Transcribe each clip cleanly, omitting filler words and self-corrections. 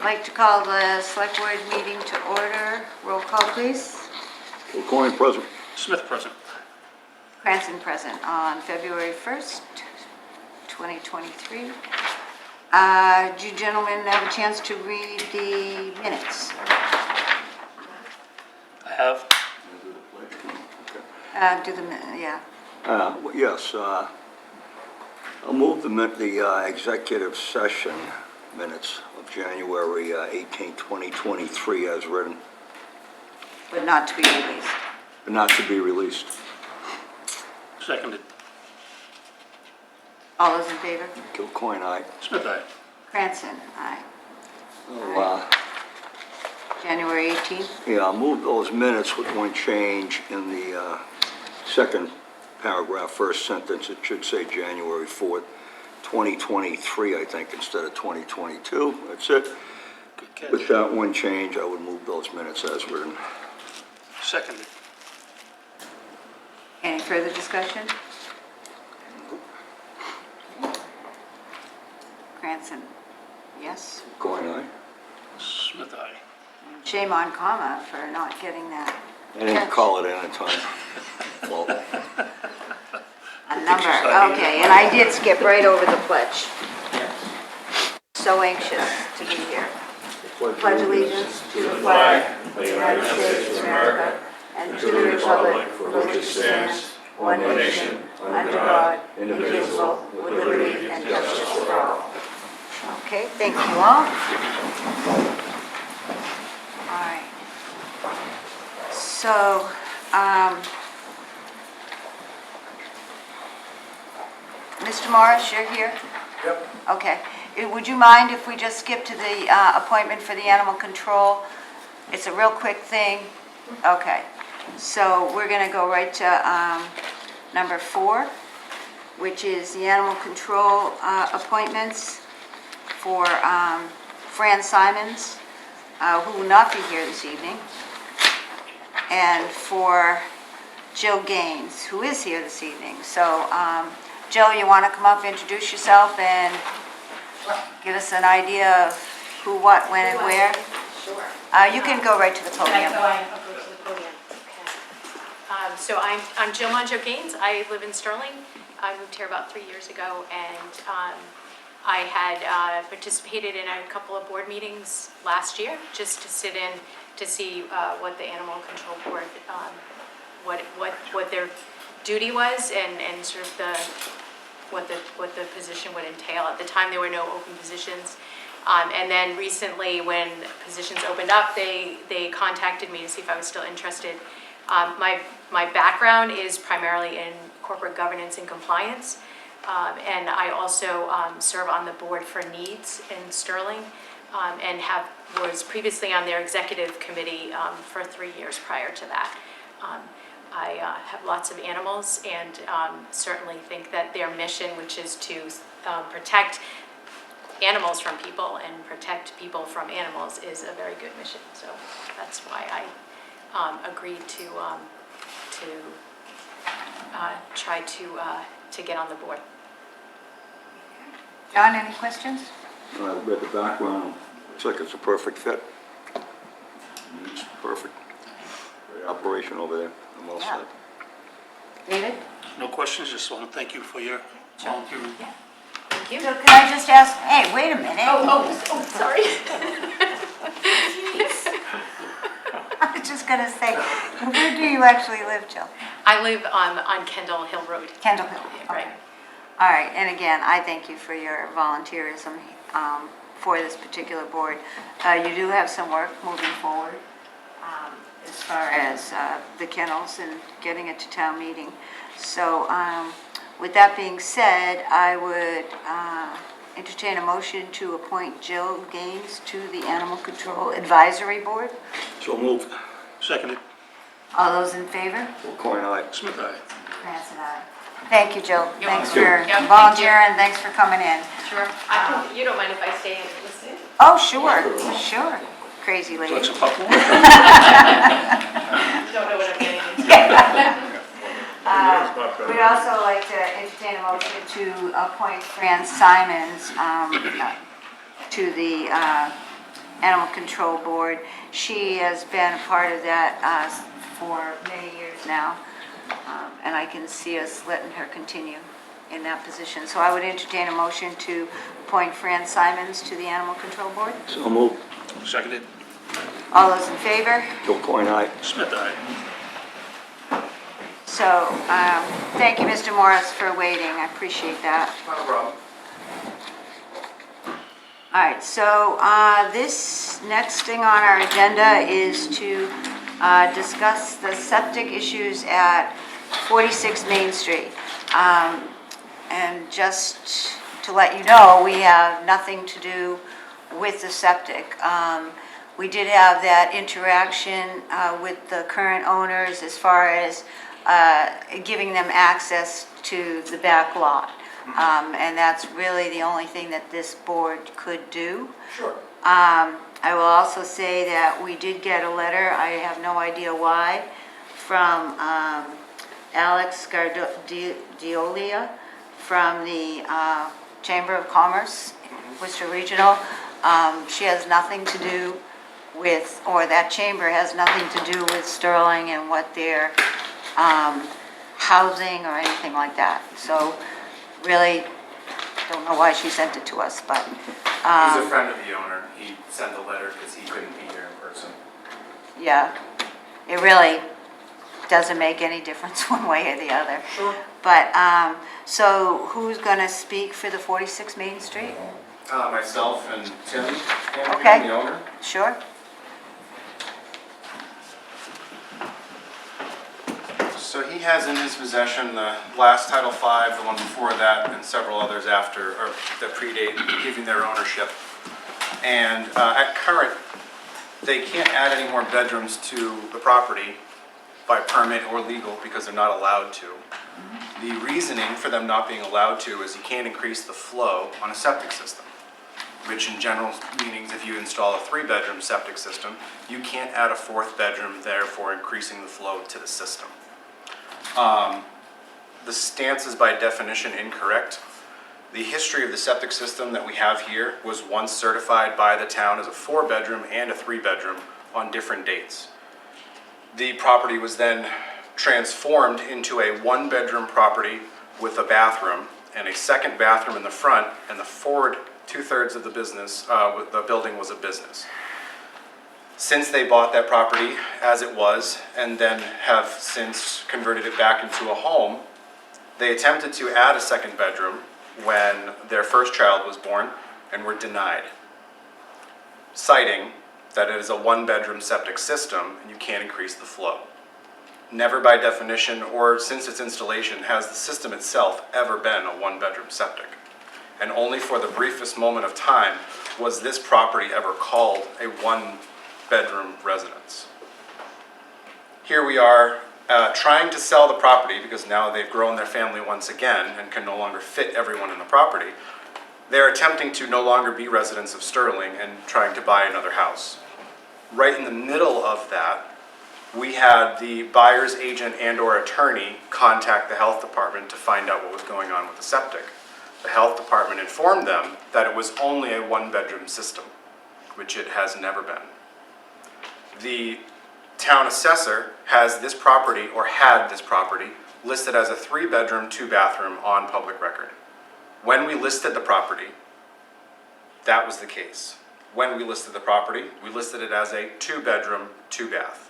like to call the select board meeting to order. Roll call, please. Coin present. Smith present. Cranston present on February 1st, 2023. Do you gentlemen have a chance to read the minutes? I have. Yes, I'll move the executive session minutes of January 18, 2023 as written, But not to be released. but not to be released. Seconded. All those in favor? Kilcoyne, aye. Smith, aye. Cranston, aye. I'll, January 18th. Yeah, I'll move those minutes with one change in the second paragraph, first sentence. It should say January 4th, 2023, I think, instead of 2022. That's it. Good catch. With that one change, I would move those minutes as written. Seconded. Any further discussion? Cranston, yes. Coin, aye. Smith, aye. Shame on comma for not getting that. I didn't call it in in time. Well, A number, okay, and I did skip right over the pledge. So anxious to be here. Pledge allegiance to the flag of the United States of America and to the republic for which it stands, one nation, under God, indivisible, with liberty and justice for all. Okay, thank you all. All right. So, Mr. Morris, you're here? Yep. Okay. Would you mind if we just skip to the appointment for the animal control? It's a real quick thing. Okay. So we're going to go right to number 4, which is the animal control appointments for Fran Simons, who will not be here this evening, and for Jill Gaines, who is here this evening. So, Jill, you want to come up, introduce yourself, and give us an idea of who, what, when, and where? Sure. You can go right to the podium. I'll go to the podium. Okay. So I'm Jill Gaines. I live in Sterling. I moved here about 3 years ago, and I had participated in a couple of board meetings last year just to sit in to see what the Animal Control Board, what their duty was, and sort of what the position would entail. At the time, there were no open positions. And then recently, when positions opened up, they contacted me to see if I was still interested. My background is primarily in corporate governance and compliance, and I also serve on the board for Needs in Sterling, and was previously on their executive committee for 3 years prior to that. I have lots of animals, and certainly think that their mission, which is to protect animals from people and protect people from animals, is a very good mission. So that's why I agreed to try to get on the board. John, any questions? I read the background. Looks like it's a perfect fit. It's perfect. Great operation over there. I'm all Yeah. set. David? No questions, just want to thank you for your volunteer. Yeah. Thank you. So can I just ask, hey, wait a minute. Oh, sorry. I was just going to say, where do you actually live, Jill? I live on Kendall Hill Road. Kendall Hill. Right. All right, and again, I thank you for your volunteerism for this particular board. You do have some work moving forward as far as the kennels and getting it to town meeting. So with that being said, I would entertain a motion to appoint Jill Gaines to the Animal Control Advisory Board. So moved. Seconded. All those in favor? Coin, aye. Smith, aye. Cranston, aye. Thank you, Jill. You're Thanks welcome. for Yeah, thank volunteering, thanks for coming in. Sure. You don't mind if I stay and listen? Oh, sure. Crazy lady. Like some popcorn? Don't know what I'm getting into. We'd also like to entertain a motion to appoint Fran Simons to the Animal Control Board. She has been a part of that for many years now, and I can see us letting her continue in that position. So I would entertain a motion to appoint Fran Simons to the Animal Control Board. So moved. Seconded. All those in favor? Kilcoyne, aye. Smith, aye. So, thank you, Mr. Morris, for waiting. I appreciate that. Not a problem. All right, so this next thing on our agenda is to discuss the septic issues at 46 Main Street. And just to let you know, we have nothing to do with the septic. We did have that interaction with the current owners as far as giving them access to the back lot. And that's really the only thing that this board could do. Sure. I will also say that we did get a letter, I have no idea why, from Alex Gardiolia from the Chamber of Commerce, Worcester Regional. She has nothing to do with, or that chamber has nothing to do with Sterling and what their housing or anything like that. So really, don't know why she sent it to us, but He's a friend of the owner. He sent the letter because he couldn't be here in person. yeah, it really doesn't make any difference one way or the other. Sure. But, so who's gonna speak for the 46 Main Street? Myself and Tim, Okay. the owner. Sure. So he has in his possession the last Title V, the one before that, and several others after, or that predate giving their ownership. And at current, they can't add any more bedrooms to the property by permit or legal because they're not allowed to. The reasoning for them not being allowed to is you can't increase the flow on a septic system, which in general meanings if you install a 3-bedroom septic system, you can't add a 4th bedroom, therefore increasing the flow to the system. The stance is by definition incorrect. The history of the septic system that we have here was once certified by the town as a 4-bedroom and a 3-bedroom on different dates. The property was then transformed into a 1-bedroom property with a bathroom and a 2nd bathroom in the front, and the forward 2/3 of the business, the building was a business. Since they bought that property as it was and then have since converted it back into a home, they attempted to add a 2nd bedroom when their first child was born and were denied, citing that it is a 1-bedroom septic system and you can't increase the flow. Never by definition or since its installation has the system itself ever been a 1-bedroom septic. And only for the briefest moment of time was this property ever called a 1-bedroom residence. Here we are trying to sell the property because now they've grown their family once again and can no longer fit everyone in the property. They're attempting to no longer be residents of Sterling and trying to buy another house. Right in the middle of that, we had the buyer's agent and or attorney contact the health department to find out what was going on with the septic. The health department informed them that it was only a 1-bedroom system, which it has never been. The town assessor has this property, or had this property, listed as a 3-bedroom, 2-bathroom on public record. When we listed the property, that was the case. When we listed the property, we listed it as a 2-bedroom, 2-bath.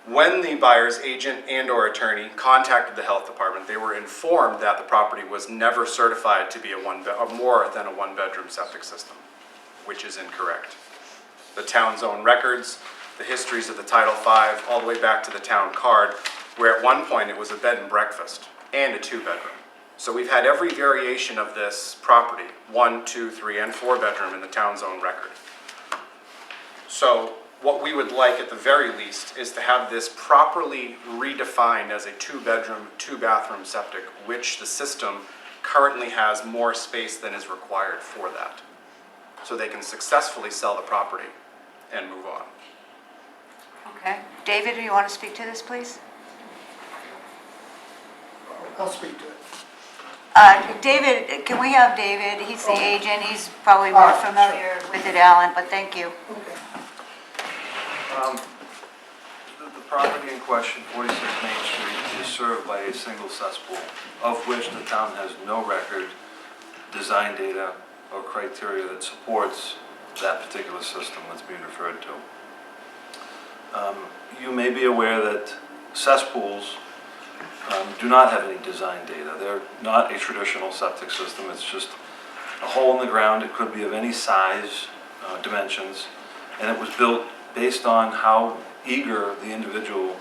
When the buyer's agent and or attorney contacted the health department, they were informed that the property was never certified to be more than a 1-bedroom septic system, which is incorrect. The town's own records, the histories of the Title V, all the way back to the town card, where at one point it was a bed and breakfast and a 2-bedroom. So we've had every variation of this property, 1, 2, 3, and 4-bedroom in the town's own record. So what we would like at the very least is to have this properly redefined as a 2-bedroom, 2-bathroom septic, which the system currently has more space than is required for that. So they can successfully sell the property and move on. Okay. David, do you want to speak to this, please? I'll speak to it. David, can we have David? He's the agent, he's probably more familiar with it, Alan, but thank you. The property in question, 46 Main Street, is served by a single cesspool, of which the town has no record, design data, or criteria that supports that particular system that's being referred to. You may be aware that cesspools do not have any design data. They're not a traditional septic system. It's just a hole in the ground. It could be of any size, dimensions, and it was built based on how eager the individual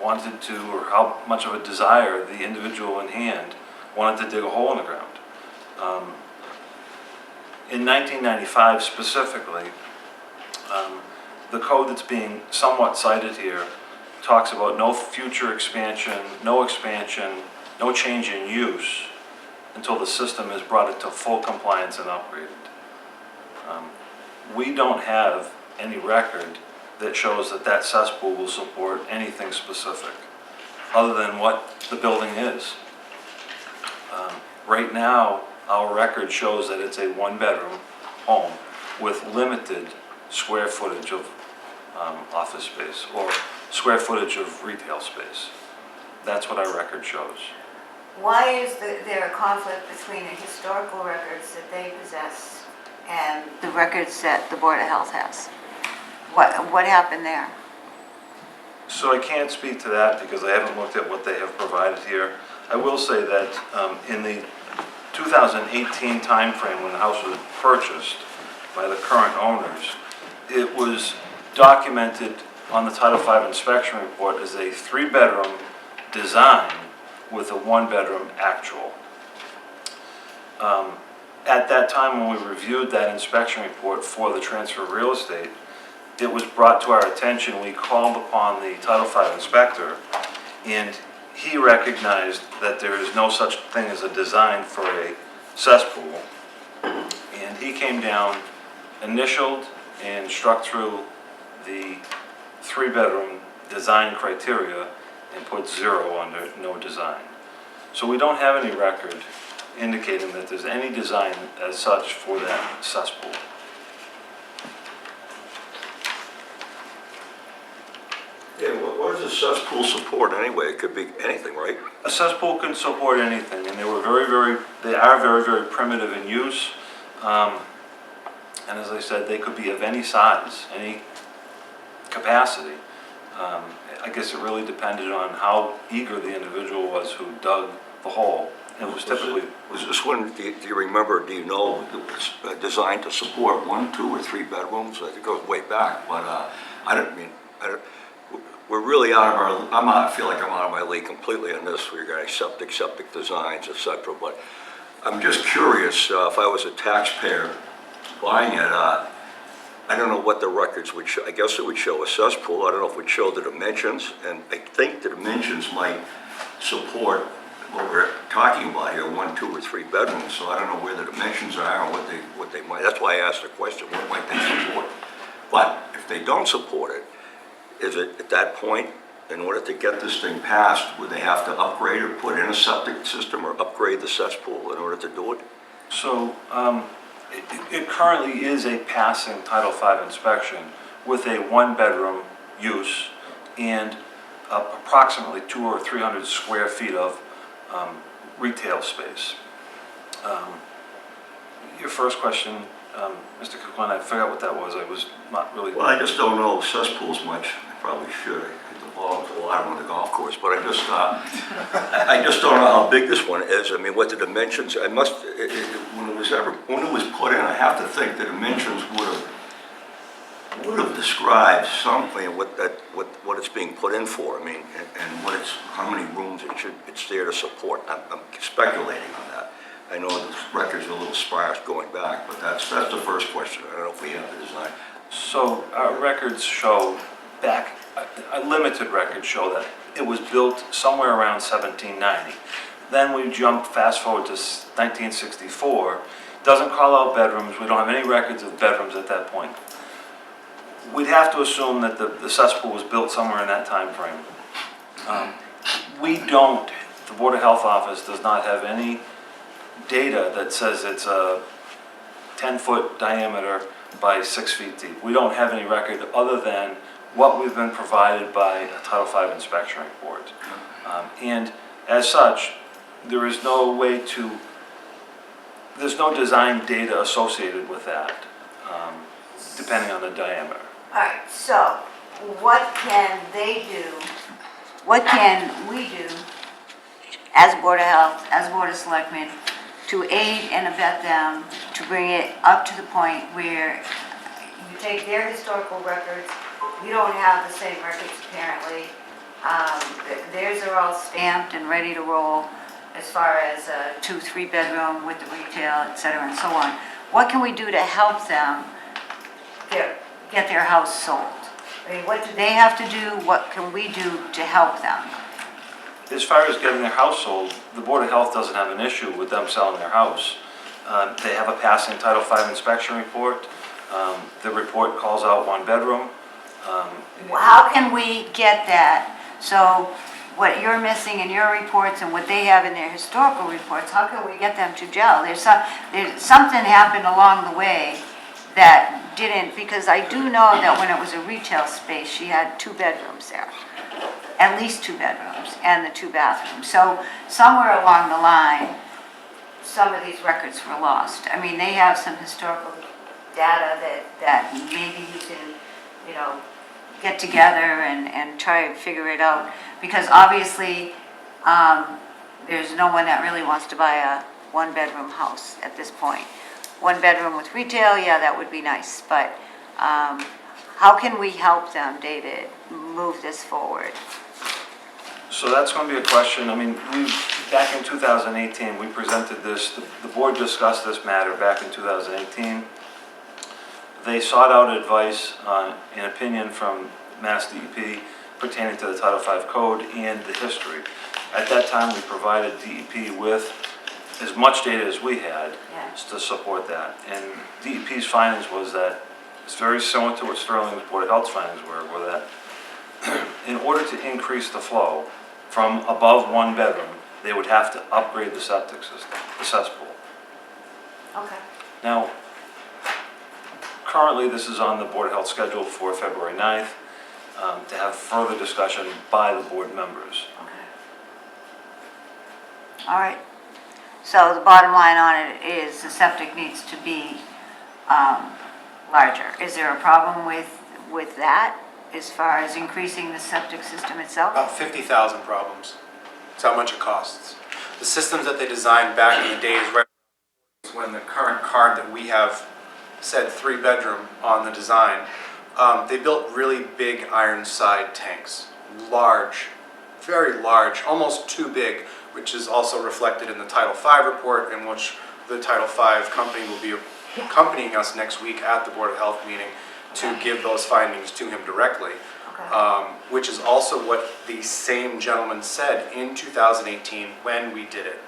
wanted to, or how much of a desire the individual in hand wanted to dig a hole in the ground. In 1995 specifically, the code that's being somewhat cited here talks about no future expansion, no change in use until the system is brought into full compliance and upgraded. We don't have any record that shows that that cesspool will support anything specific other than what the building is. Right now, our record shows that it's a one-bedroom home with limited square footage of office space or square footage of retail space. That's what our record shows. Why is there a conflict between the historical records that they possess and the records that the Board of Health has? What happened there? So I can't speak to that because I haven't looked at what they have provided here. I will say that in the 2018 timeframe when the house was purchased by the current owners, it was documented on the Title V inspection report as a 3-bedroom design with a 1-bedroom actual. At that time when we reviewed that inspection report for the transfer of real estate, it was brought to our attention. We called upon the Title V inspector, and he recognized that there is no such thing as a design for a cesspool. And he came down, initialed, and struck through the 3-bedroom design criteria and put 0 under no design. So we don't have any record indicating that there's any design as such for that cesspool. Yeah, what does a cesspool support anyway? It could be anything, right? A cesspool can support anything, and they are very, very primitive in use. And as I said, they could be of any size, any capacity. I guess it really depended on how eager the individual was who dug the hole. It was typically... Was this one, do you remember, do you know, it was designed to support 1, 2, or 3 bedrooms? I think it goes way back, but we're really out of our, I feel like I'm out of my league completely on this regarding septic designs, et cetera, but I'm just curious, if I was a taxpayer buying it, I don't know what the records would show. I guess it would show a cesspool. I don't know if it would show the dimensions, and I think the dimensions might support what we're talking about here, 1, 2, or 3 bedrooms, so I don't know where the dimensions are or what they might, that's why I asked the question, what might they support? But if they don't support it, is it at that point, in order to get this thing passed, would they have to upgrade or put in a septic system or upgrade the cesspool in order to do it? So it currently is a passing Title V inspection with a 1-bedroom use and approximately 200 or 300 square feet of retail space. Your first question, Mr. Coquelin, I forgot what that was. I was not really... Well, I just don't know cesspools much. I probably should. I hit the ball with a lot on the golf course, but I just don't know how big this one is. I mean, what the dimensions, when it was put in, I have to think the dimensions would have described something, what it's being put in for. I mean, and how many rooms it's there to support. I'm speculating on that. I know the records are a little sparse going back, but that's the first question. I don't know if we have the design. So our records show back, a limited record show that it was built somewhere around 1790. Then we jump fast forward to 1964. Doesn't call out bedrooms. We don't have any records of bedrooms at that point. We'd have to assume that the cesspool was built somewhere in that time frame. The Board of Health Office does not have any data that says it's a 10-foot diameter by 6 feet deep. We don't have any record other than what we've been provided by a Title V inspection report. And as such, there is no way to, there's no design data associated with that, depending on the diameter. All right, so what can they do, what can we do as Board of Health, as Board of Selectmen, to aid and abet them to bring it up to the point where you take their historical records, we don't have the same records apparently, theirs are all stamped and ready to roll as far as a 2-3 bedroom with the retail, et cetera, and so on. What can we do to help them get their house sold? I mean, what do they have to do? What can we do to help them? As far as getting their house sold, the Board of Health doesn't have an issue with them selling their house. They have a passing Title V inspection report. The report calls out 1 bedroom. How can we get that? So what you're missing in your reports and what they have in their historical reports, how can we get them to gel? There's something happened along the way that didn't, because I do know that when it was a retail space, she had 2 bedrooms there. At least 2 bedrooms and the 2 bathrooms. So somewhere along the line, some of these records were lost. I mean, they have some historical data that maybe you can, you know, get together and try and figure it out. Because obviously, there's no one that really wants to buy a 1-bedroom house at this point. 1 bedroom with retail, yeah, that would be nice. But how can we help them, David, move this forward? So that's going to be a question. I mean, back in 2018, we presented this, the board discussed this matter back in 2018. They sought out advice and opinion from Mass DEP pertaining to the Title V code and the history. At that time, we provided DEP with as much data as we had to support that. And DEP's findings was that it's very similar to what Sterling's Board of Health's findings were that in order to increase the flow from above 1 bedroom, they would have to upgrade the septic system, the cesspool. Okay. Now, currently this is on the Board of Health schedule for February 9th to have further discussion by the board members. Okay. All right. So the bottom line on it is the septic needs to be larger. Is there a problem with that as far as increasing the septic system itself? About 50,000 problems. That's how much it costs. The systems that they designed back in the days right when the current card that we have said 3-bedroom on the design, they built really big iron side tanks. Large, very large, almost too big, which is also reflected in the Title V report, in which the Title V company will be accompanying us next week at the Board of Health meeting to give those findings to him directly, which is also what the same gentleman said in 2018 when we did it.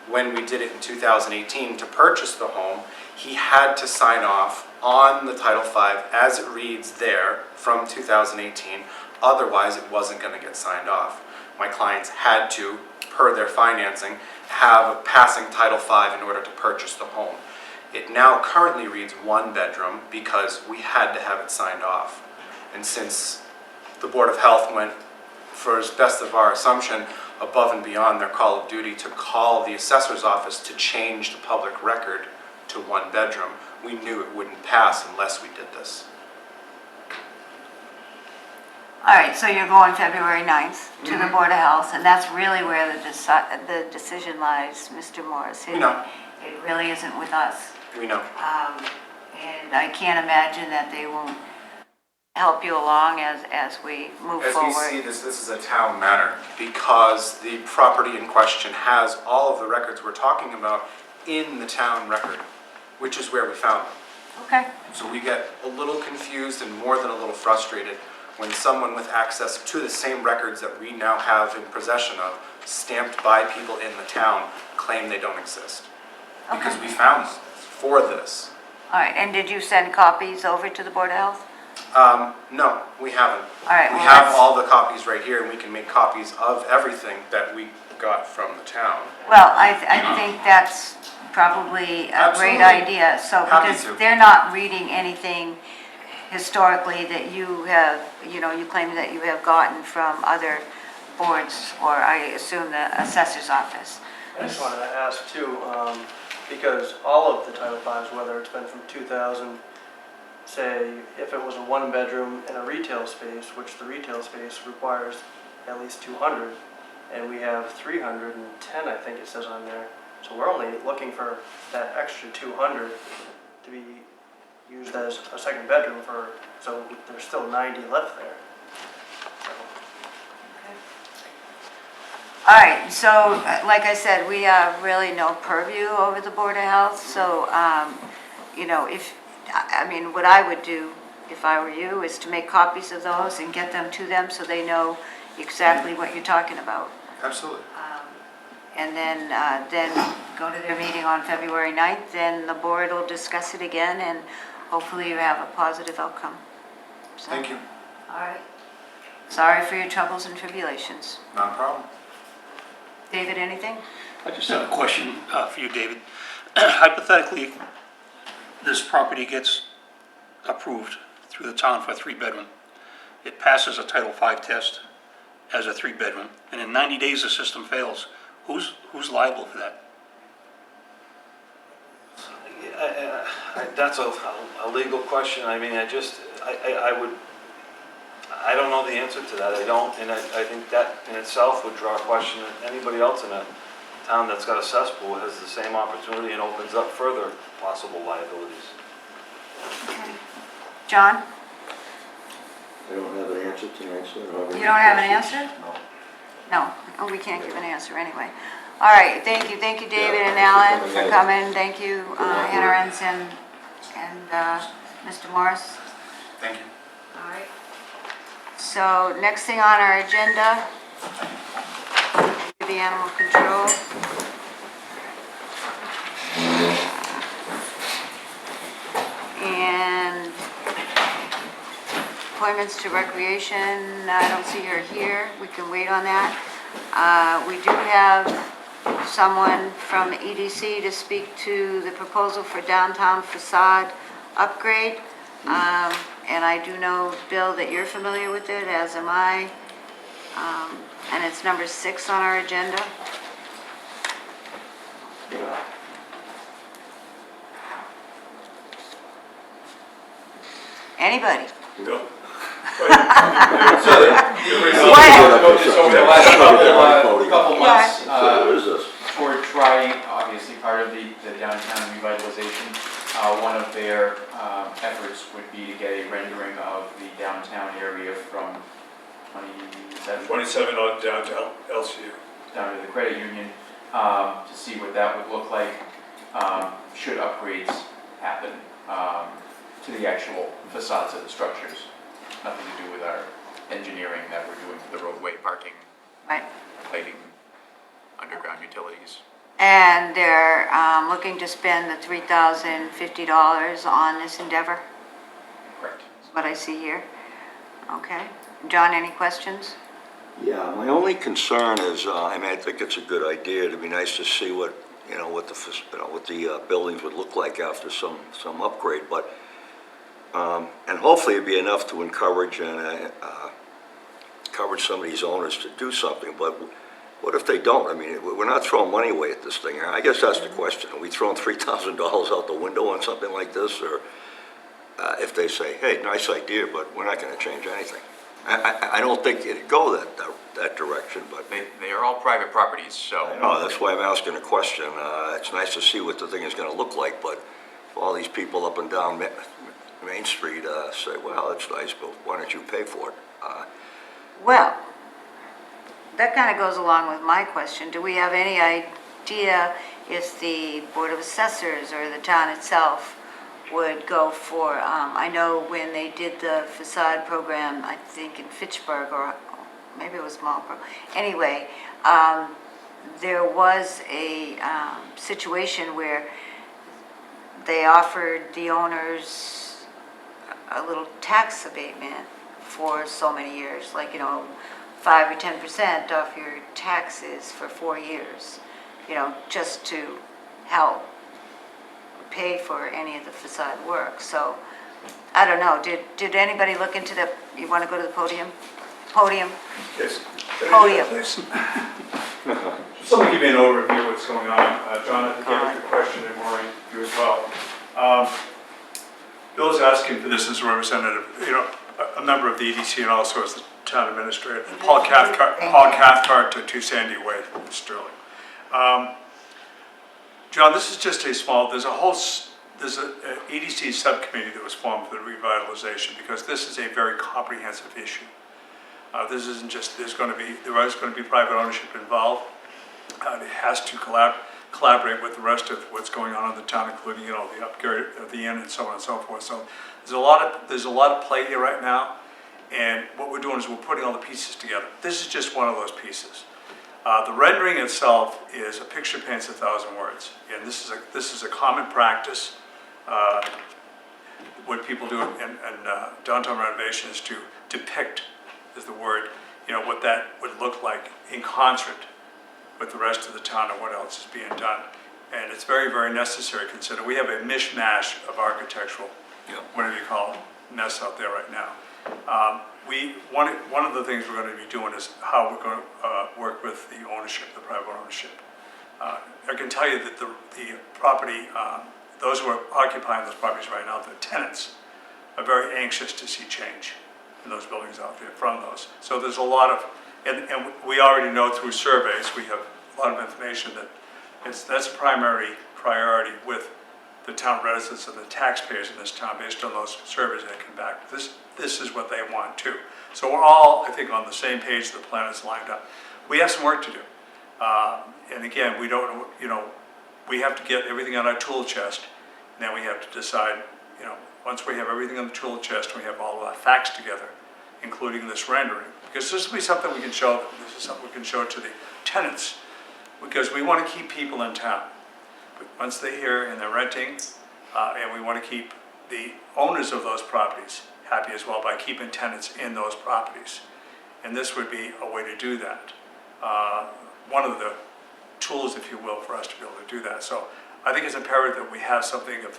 When we did it in 2018 to purchase the home, he had to sign off on the Title V as it reads there from 2018, otherwise it wasn't going to get signed off. My clients had to, per their financing, have a passing Title V in order to purchase the home. It now currently reads 1 bedroom because we had to have it signed off. And since the Board of Health went, for as best of our assumption, above and beyond their call of duty to call the assessor's office to change the public record to 1 bedroom, we knew it wouldn't pass unless we did this. All right, so you're going February 9th to the Board of Health, and that's really where the decision lies, Mr. Morris. We know. It really isn't with us. We know. And I can't imagine that they won't help you along as we move As forward. we see this is a town matter because the property in question has all of the records we're talking about in the town record, which is where we found them. Okay. So we get a little confused and more than a little frustrated when someone with access to the same records that we now have in possession of, stamped by people in the town, claim they don't exist. Because we found for this. All right, and did you send copies over to the Board of Health? No, we haven't. All right, We well, have let's- all the copies right here, and we can make copies of everything that we got from the town. Well, I think that's probably a great Absolutely. idea, so, Happy because to. they're not reading anything historically that you have, you claim that you have gotten from other boards, or I assume the assessor's office. I just wanted to ask too, because all of the Title V's, whether it's been from 2000, say, if it was a one-bedroom in a retail space, which the retail space requires at least 200, and we have 310, I think it says on there. So we're only looking for that extra 200 to be used as a second bedroom for, so there's still 90 left there. So, All right, so, like I said, we have really no purview over the Board of Health, so, if, I mean, what I would do, if I were you, is to make copies of those and get them to them so they know exactly what you're talking about. Absolutely. And then go to their meeting on February 9th, then the board will discuss it again, and hopefully you have a positive outcome. So, Thank you. all right. Sorry for your troubles and tribulations. Not a problem. David, anything? I just have a question for you, David. Hypothetically, this property gets approved through the town for a three-bedroom. It passes a Title V test as a three-bedroom, and in 90 days the system fails. Who's liable for that? That's a legal question. I mean, I don't know the answer to that. I don't, and I think that in itself would draw a question that anybody else in a town that's got a cesspool has the same opportunity and opens up further possible liabilities. Okay. John, I don't have an answer tonight, so I don't have any you don't have an questions. answer? No. No, oh, we can't give an answer anyway. All right, thank you David and Alan for coming, thank you, Hennerens and Mr. Morris. Thank you. All right. So next thing on our agenda, the animal control. And appointments to recreation, I don't see her here, we can wait on that. We do have someone from EDC to speak to the proposal for downtown facade upgrade. And I do know, Bill, that you're familiar with it, as am I. And it's number 6 on our agenda. Anybody? No. What? Over the last couple months, What is this? we're trying, obviously, part of the downtown revitalization. One of their efforts would be to get a rendering of the downtown area from 27 on downtown LCU. down to the credit union, to see what that would look like, should upgrades happen, to the actual facades of the structures. Nothing to do with our engineering that we're doing for the roadway, parking, Right. lighting, underground utilities. And they're looking to spend the $3,050 on this endeavor, Correct. is what I see here. Okay. John, any questions? Yeah, my only concern is, I mean, I think it's a good idea. It'd be nice to see what the buildings would look like after some upgrade, but, and hopefully it'd be enough to encourage some of these owners to do something, but what if they don't? I mean, we're not throwing money away at this thing. I guess that's the question. Are we throwing $3,000 out the window on something like this, or if they say, hey, nice idea, but we're not gonna change anything? I don't think it'd go that direction, but They are all private properties, so. I know, that's why I'm asking the question. It's nice to see what the thing is gonna look like, but all these people up and down Main Street say, well, that's nice, but why don't you pay for it? Well, that kind of goes along with my question. Do we have any idea if the Board of Assessors or the town itself would go for, I know when they did the facade program, I think in Fitchburg, or maybe it was Marlboro. Anyway, there was a situation where they offered the owners a little tax abatement for so many years, like, 5 or 10% off your taxes for 4 years, you know, just to help pay for any of the facade work. So, I don't know, did anybody look into the, you want to go to the podium? Podium? Yes. Podium. Just let me give you an overview of what's going on. John, I think you have a question, and Maureen, you as well. Bill's asking for this as a representative, you know, a member of the EDC and also as the town administrator. Paul Cathcart to 2 Sandy Way, Sterling. John, this is just a small, there's an EDC subcommittee that was formed for the revitalization because this is a very comprehensive issue. This isn't just, there is going to be private ownership involved. It has to collaborate with the rest of what's going on in the town, including, you know, the upgrade of the inn and so on and so forth. So there's a lot of play here right now, and what we're doing is we're putting all the pieces together. This is just one of those pieces. The rendering itself is a picture paints 1,000 words, and this is a common practice. What people do in downtown renovation is to depict, is the word, you know, what that would look like in concert with the rest of the town and what else is being done. And it's very, very necessary to consider. We have a mishmash of architectural, whatever you call it, mess out there right now. One of the things we're going to be doing is how we're going to work with the ownership, the private ownership. I can tell you that the property, those who are occupying those properties right now, the tenants, are very anxious to see change in those buildings out there from those. So there's a lot of, and we already know through surveys, we have a lot of information that that's a primary priority with the town residents and the taxpayers in this town based on those surveys that come back. This is what they want too. So we're all, I think, on the same page, the plan is lined up. We have some work to do. And again, we don't, you know, we have to get everything on our tool chest, and then we have to decide, you know, once we have everything on the tool chest, we have all of our facts together, including this rendering, because this will be something we can show them. This is something we can show to the tenants, because we want to keep people in town. But once they're here and they're renting, and we want to keep the owners of those properties happy as well by keeping tenants in those properties. And this would be a way to do that. One of the tools, if you will, for us to be able to do that. So I think it's imperative that we have something of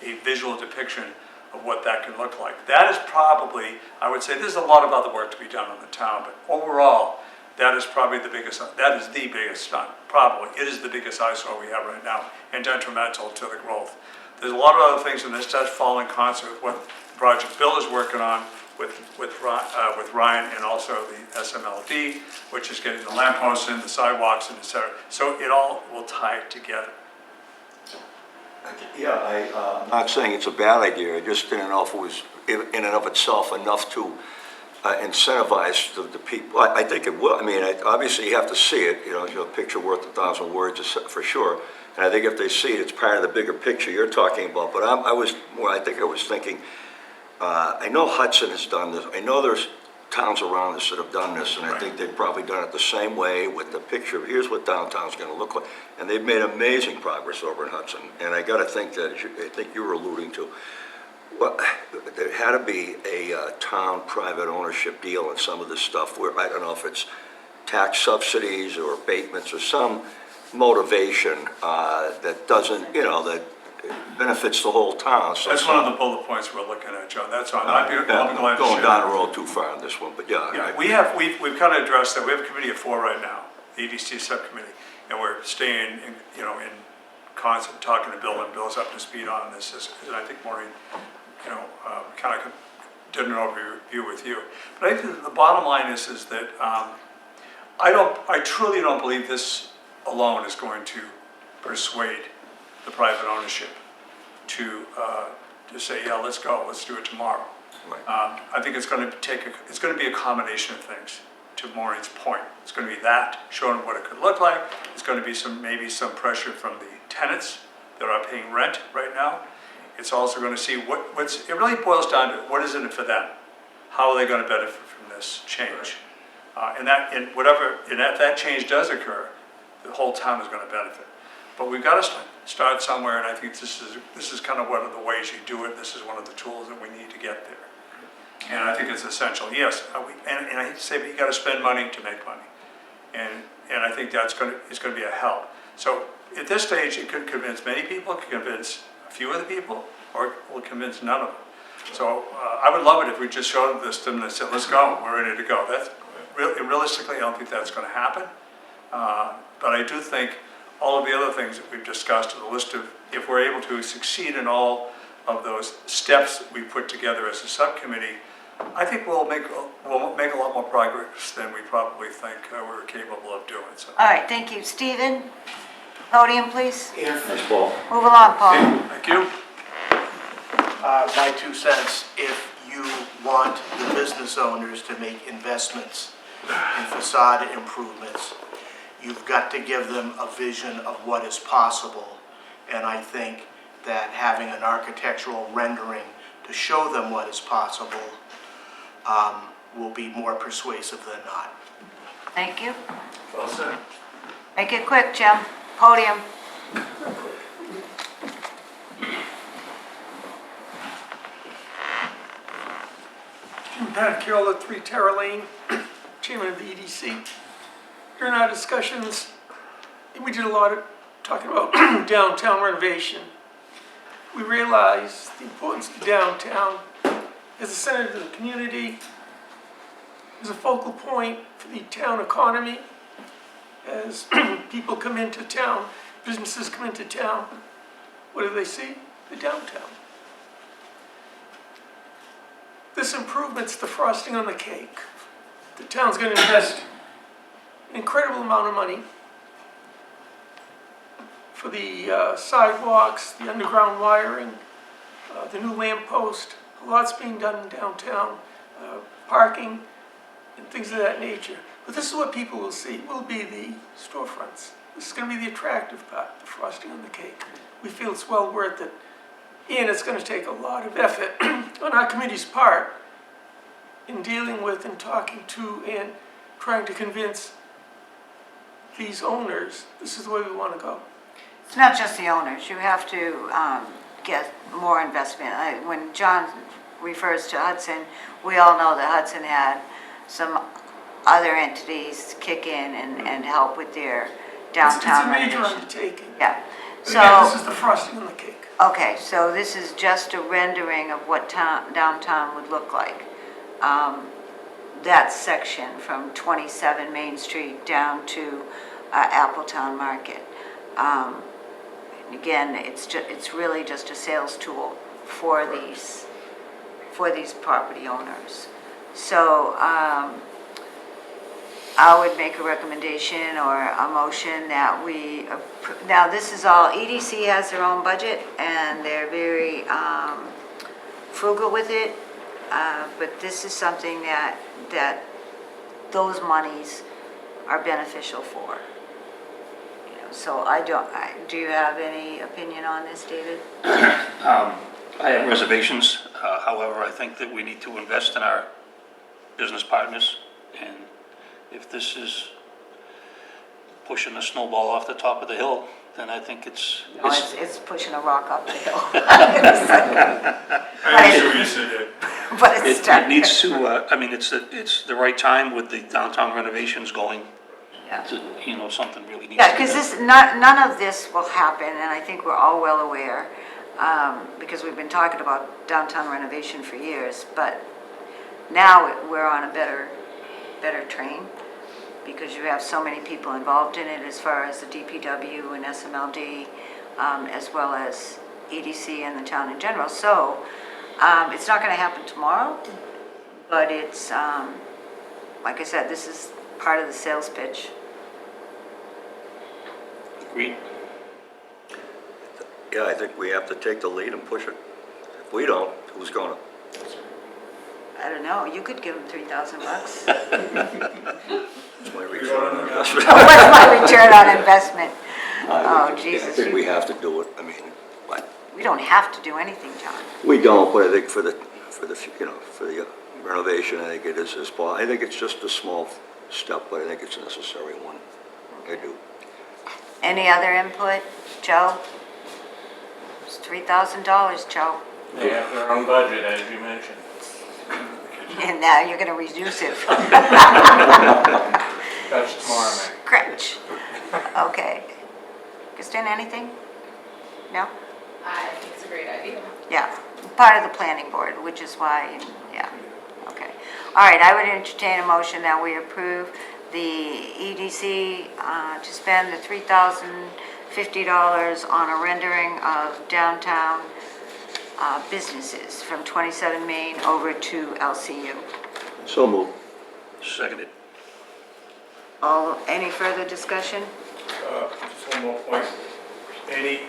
a visual depiction of what that can look like. That is probably, I would say, there's a lot of other work to be done in the town, but overall, that is probably the biggest, that is the biggest stunt, probably. It is the biggest eyesore we have right now and detrimental to the growth. There's a lot of other things, and this does fall in concert with what the project Bill is working on with Ryan and also the SMLD, which is getting the lampposts in, the sidewalks, and et cetera. So it all will tie together. Yeah, I'm not saying it's a bad idea, I just didn't know if it was in and of itself enough to incentivize the people. I think it will. I mean, obviously you have to see it, you know, a picture worth 1,000 words for sure. And I think if they see it, it's part of the bigger picture you're talking about. But I was thinking, I know Hudson has done this. I know there's towns around us that have done this, and I think they've probably done it the same way with the picture of here's what downtown's going to look like. And they've made amazing progress over in Hudson. And I got to think that, I think you were alluding to, well, there had to be a town private ownership deal in some of this stuff where, I don't know if it's tax subsidies or abatements or some motivation that doesn't, you know, that benefits the whole town. So That's one of the bullet points we're looking at, John. That's on. I'll be glad to going share. down the road too far on this one, but yeah. Yeah, we've kind of addressed that. We have a committee of 4 right now, the EDC subcommittee, and we're staying in, you know, in constant talking to Bill, and Bill's up to speed on this. And I think Maureen, you know, kind of did an overview with you. But I think the bottom line is that I truly don't believe this alone is going to persuade the private ownership to say, yeah, let's go, let's do it tomorrow. Right. I think it's going to be a combination of things. To Maureen's point, it's going to be that, showing what it could look like. It's going to be maybe some pressure from the tenants that are paying rent right now. It's also going to see it really boils down to what is in it for them. How are they going to benefit from this change? And if that change does occur, the whole town is going to benefit. But we've got to start somewhere, and I think this is kind of one of the ways you do it. This is one of the tools that we need to get there. And I think it's essential, yes, and I hate to say, but you gotta spend money to make money. And I think it's gonna be a help. So at this stage, it could convince many people, it could convince a few of the people, or it will convince none of them. So I would love it if we just showed this to them and said, let's go, we're ready to go. That's, realistically, I don't think that's gonna happen. But I do think all of the other things that we've discussed, the list of, if we're able to succeed in all of those steps that we put together as a subcommittee, I think we'll make a lot more progress than we probably think we're capable of doing. So, All right, thank you. Stephen, podium, please. Thanks, Paul. Move along, Paul. thank you. My 2 cents, if you want the business owners to make investments in facade improvements, you've got to give them a vision of what is possible. And I think that having an architectural rendering to show them what is possible will be more persuasive than not. Thank you. Well said. Make it quick, Jim. Podium. Pat Carroll at 3 Terra Lane, Chairman of the EDC. During our discussions, we did a lot of talking about downtown renovation. We realized the importance of downtown as a center of the community, as a focal point for the town economy. As people come into town, businesses come into town, what do they see? The downtown. This improvement's the frosting on the cake. The town's going to invest an incredible amount of money for the sidewalks, the underground wiring, the new lamp post. A lot's being done in downtown, parking, and things of that nature. But this is what people will see, will be the storefronts. This is going to be the attractive part, the frosting on the cake. We feel it's well worth it. And it's going to take a lot of effort on our committee's part in dealing with and talking to and trying to convince these owners this is the way we want to go. It's not just the owners. You have to get more investment. When John refers to Hudson, we all know that Hudson had some other entities kick in and help with their downtown It's a major renovation. undertaking. Yeah. But again, this So, is the frosting on the cake. okay, so this is just a rendering of what downtown would look like. That section from 27 Main Street down to Appletown Market. Again, it's really just a sales tool for these property owners. So I would make a recommendation or a motion that we, now this is all, EDC has their own budget and they're very frugal with it, but this is something that those monies are beneficial for. So do you have any opinion on this, David? I have reservations, however, I think that we need to invest in our business partners, and if this is pushing a snowball off the top of the hill, then I think it's No, it's pushing a rock up the hill. I see what you said there. But it's it needs to, I mean, it's the right time with the downtown renovations going, Yeah. to, something really needs to Yeah, be because done. none of this will happen, and I think we're all well aware, because we've been talking about downtown renovation for years, but now we're on a better train, because you have so many people involved in it as far as the DPW and SMLD, as well as EDC and the town in general. So it's not going to happen tomorrow, but it's, like I said, this is part of the sales pitch. Agreed. Yeah, I think we have to take the lead and push it. If we don't, who's gonna? I don't know, you could give them $3,000. It's my return on investment. What's my return on investment? Oh, I Jesus. think we have to do it. I mean, what? We don't have to do anything, John. We don't, but I think for the renovation, I think it is as well. I think it's just a small step, but I think it's a necessary one. I do. Any other input? Joe? It's $3,000, Joe. They have their own budget, as you mentioned. And now you're gonna reduce it. That's tomorrow night. Scratch. Okay. Kristen, anything? No? I think it's a great idea. Yeah, part of the planning board, which is why, yeah, okay. All right, I would entertain a motion that we approve the EDC to spend the $3,050 on a rendering of downtown businesses from 27 Main over to LCU. So moved. Seconded. Any further discussion? Just one more point. Any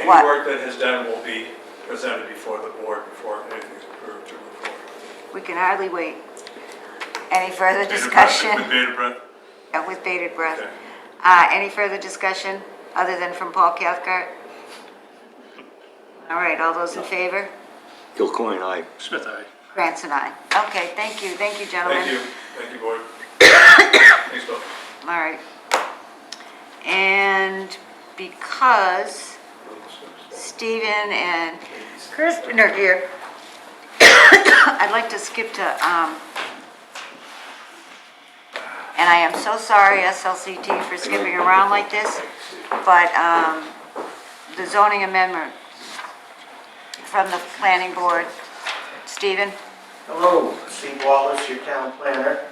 what? work that has done will be presented before the board before anything's approved to move forward. We can hardly wait. Any further discussion? With bated breath? With bated breath. Okay. Any further discussion other than from Paul Cathcart? All right, all those in favor? Kilcoyne, aye. Smith, aye. Grants and I. Okay, thank you, gentlemen. Thank you, board. Thanks, Bill. All right. And because Stephen and Kristen are here, I'd like to skip to, and I am so sorry, SLCT, for skipping around like this, but the zoning amendment from the planning board. Stephen? Hello, Steve Wallace, your town planner.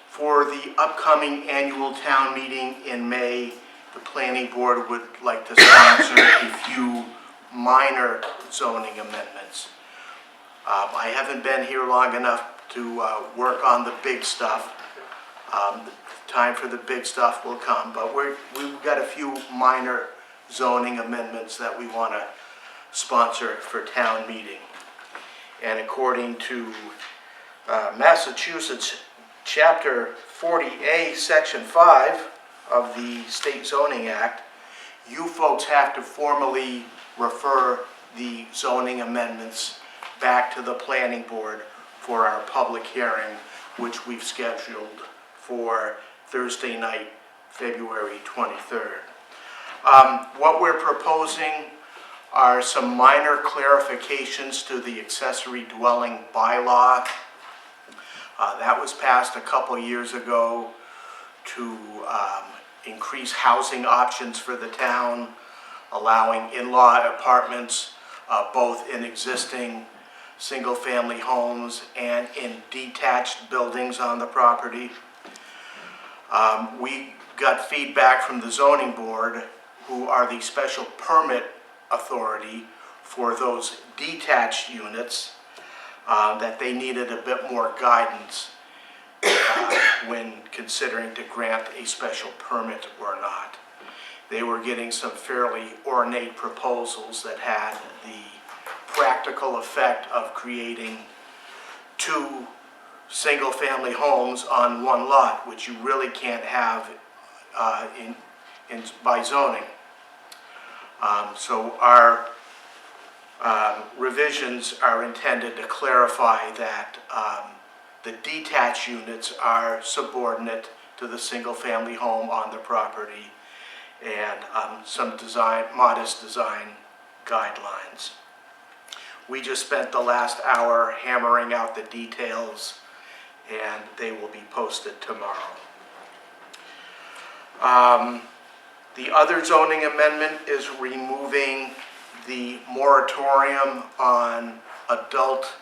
For the upcoming annual town meeting in May, the planning board would like to sponsor a few minor zoning amendments. I haven't been here long enough to work on the big stuff. The time for the big stuff will come, but we've got a few minor zoning amendments that we want to sponsor for town meeting. And according to Massachusetts Chapter 40A, Section 5 of the State Zoning Act, you folks have to formally refer the zoning amendments back to the planning board for our public hearing, which we've scheduled for Thursday night, February 23rd. What we're proposing are some minor clarifications to the accessory dwelling bylaw. That was passed a couple years ago to increase housing options for the town, allowing in-law apartments both in existing single-family homes and in detached buildings on the property. We got feedback from the zoning board, who are the special permit authority for those detached units, that they needed a bit more guidance when considering to grant a special permit or not. They were getting some fairly ornate proposals that had the practical effect of creating two single-family homes on one lot, which you really can't have by zoning. So our revisions are intended to clarify that the detached units are subordinate to the single-family home on the property, and some modest design guidelines. We just spent the last hour hammering out the details, and they will be posted tomorrow. The other zoning amendment is removing the moratorium on adult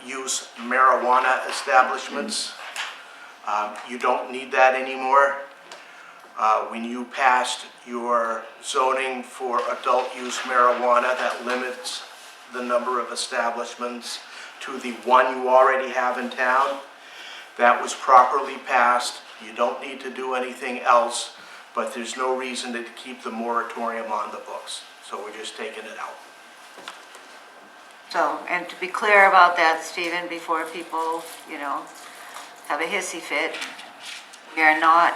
use marijuana establishments. You don't need that anymore. When you passed your zoning for adult use marijuana that limits the number of establishments to the one you already have in town, that was properly passed. You don't need to do anything else, but there's no reason to keep the moratorium on the books. So we're just taking it out. So, and to be clear about that, Stephen, before people, have a hissy fit, we are not,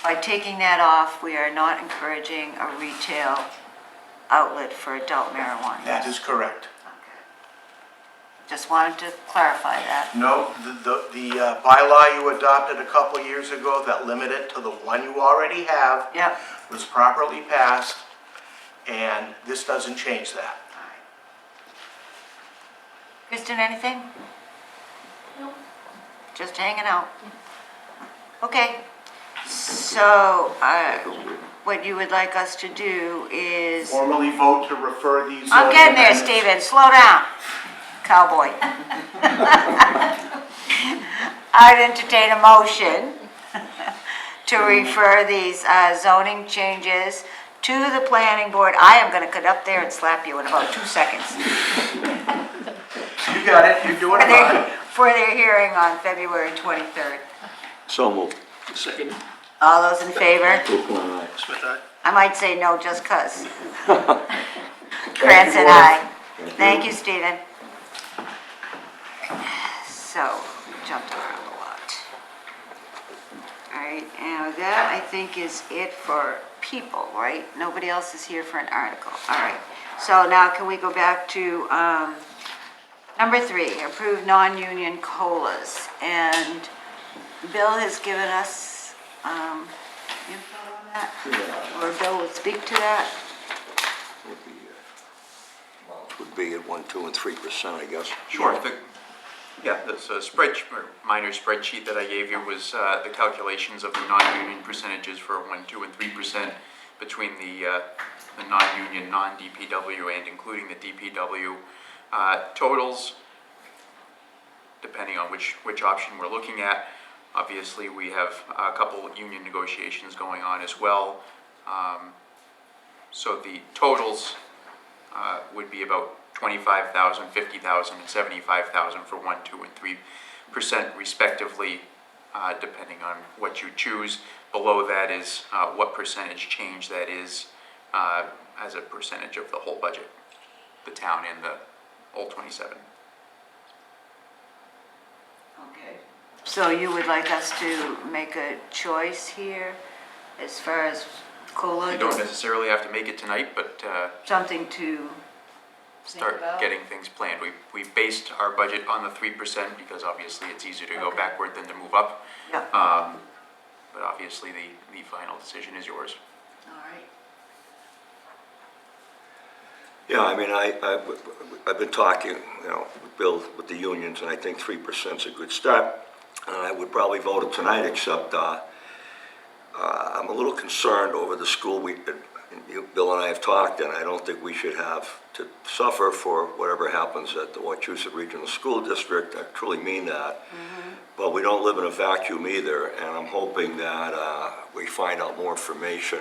by taking that off, we are not encouraging a retail outlet for adult marijuana. That is correct. Just wanted to clarify that. No, the bylaw you adopted a couple years ago that limited it to the one you already have Yep. was properly passed, and this doesn't change that. interest in anything? No. Just hanging out? Okay, so, what you would like us to do is, Formally vote to refer these. I'm getting there, amendments. Stephen, slow down, cowboy. I'd entertain a motion to refer these zoning changes to the planning board. I am gonna get up there and slap you in about 2 seconds. You got it, you're doing fine. For their hearing on February 23rd. So moved. Second, All those in favor? Smith, aye. I might say no just 'cause. Krantz and I. Thank you, Stephen. So, jumped around a lot. All right, and that I think is it for people, right? Nobody else is here for an article. All right, so now can we go back to number 3, approve non-union COLAs? And Bill has given us info on that? Or Bill will speak to that? Would be at 1, 2, and 3%, I guess. Sure. The minor spreadsheet that I gave you was the calculations of the non-union percentages for 1, 2, and 3% between the non-union, non-DPW, and including the DPW totals, depending on which option we're looking at. Obviously, we have a couple union negotiations going on as well. So the totals would be about 25,000, 50,000, and 75,000 for 1, 2, and 3% respectively, depending on what you choose. Below that is what percentage change that is as a percentage of the whole budget, the town and the all 27. Okay. So you would like us to make a choice here as far as COLA? You don't necessarily have to make it tonight, but Something to start think about? getting things planned. We based our budget on the 3% because obviously it's easier to go Okay. backward than to move up. Yeah. But obviously the final decision is yours. All right. Yeah, I mean, I've been talking, with Bill, with the unions, and I think 3% is a good start. And I would probably vote it tonight, except I'm a little concerned over the school. Bill and I have talked, and I don't think we should have to suffer for whatever happens at the Wachusett Regional School District. I truly mean that. But we don't live in a vacuum either, and I'm hoping that we find out more information,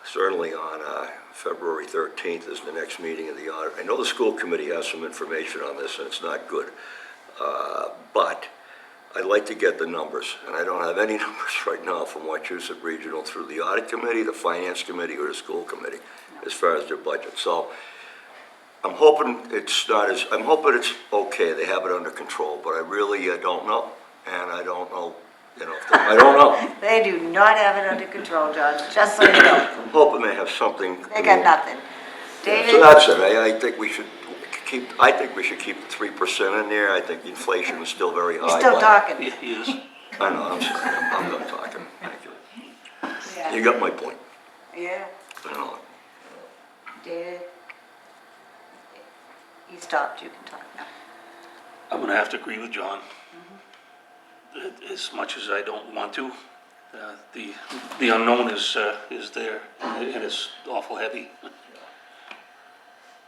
certainly on February 13th is the next meeting of the audit. I know the school committee has some information on this, and it's not good. But I'd like to get the numbers, and I don't have any numbers right now from Wachusett Regional through the audit committee, the finance committee, or the school committee as far as their budget. So I'm hoping it's okay, they have it under control, but I really don't know, and I don't know, I don't know. They do not have it under control, John, just so you know. I'm hoping they have something. They got nothing. So David? that's it, I think we should keep the 3% in there. I think inflation is still very high. You're still but- talking. He is. I know, I'm sorry, I'm done talking, thank you. Yeah. You got my point, Yeah, I know. David? He stopped, you can talk now. I'm gonna have to agree with John. As much as I don't want to, the unknown is there, and it's awful heavy.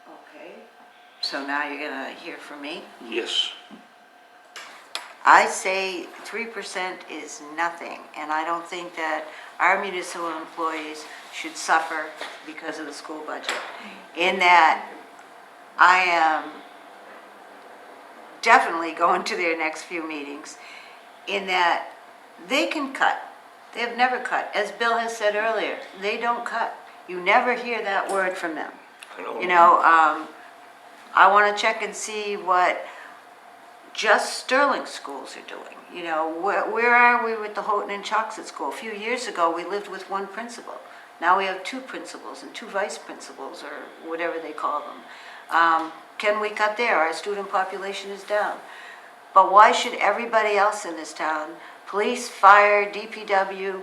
Okay. So now you're gonna hear from me? Yes. I say 3% is nothing, and I don't think that our municipal employees should suffer because of the school budget. In that, I am definitely going to their next few meetings, in that they can cut. They have never cut. As Bill has said earlier, they don't cut. You never hear that word from them. I know. I want to check and see what just Sterling schools are doing. Where are we with the Houghton and Choxet School? A few years ago, we lived with one principal. Now we have 2 principals and 2 vice principals, or whatever they call them. Can we cut there? Our student population is down. But why should everybody else in this town, police, fire, DPW,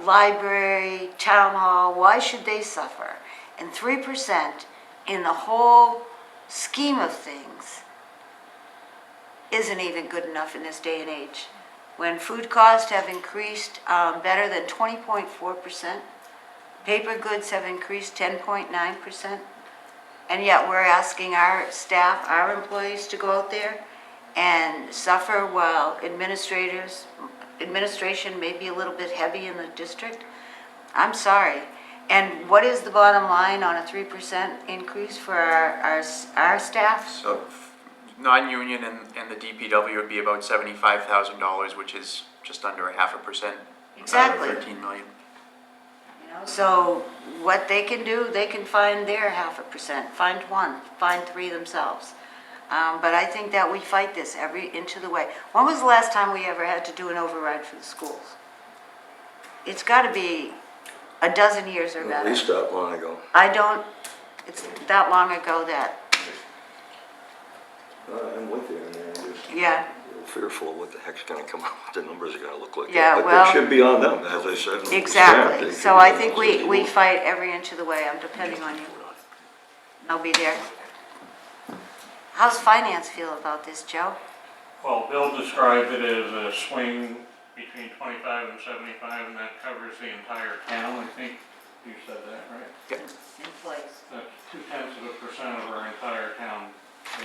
library, town hall, why should they suffer? And 3% in the whole scheme of things isn't even good enough in this day and age. When food costs have increased better than 20.4%, paper goods have increased 10.9%, and yet we're asking our staff, our employees to go out there and suffer while administration may be a little bit heavy in the district. I'm sorry. And what is the bottom line on a 3% increase for our staff? So non-union and the DPW would be about $75,000, which is just under 0.5%. Exactly. 13 million. You know, so what they can do, they can find their 0.5%, find one, find three themselves. But I think that we fight this every inch of the way. When was the last time we ever had to do an override for the schools? It's got to be a dozen years or At better. least that long ago. It's that long ago that, I'm with you, I mean, I'm just yeah, fearful of what the heck's gonna come out, what the numbers are gonna look like. Yeah, But well- it should be on them, as I said. Staff, exactly. they So should I be think able we to- fight every inch of the way. I'm depending on you. I'll be there. How's finance feel about this, Joe? Well, Bill described it as a swing between 25 and 75, and that covers the entire town, I think you said that, right? In place. That's 0.2% of our entire town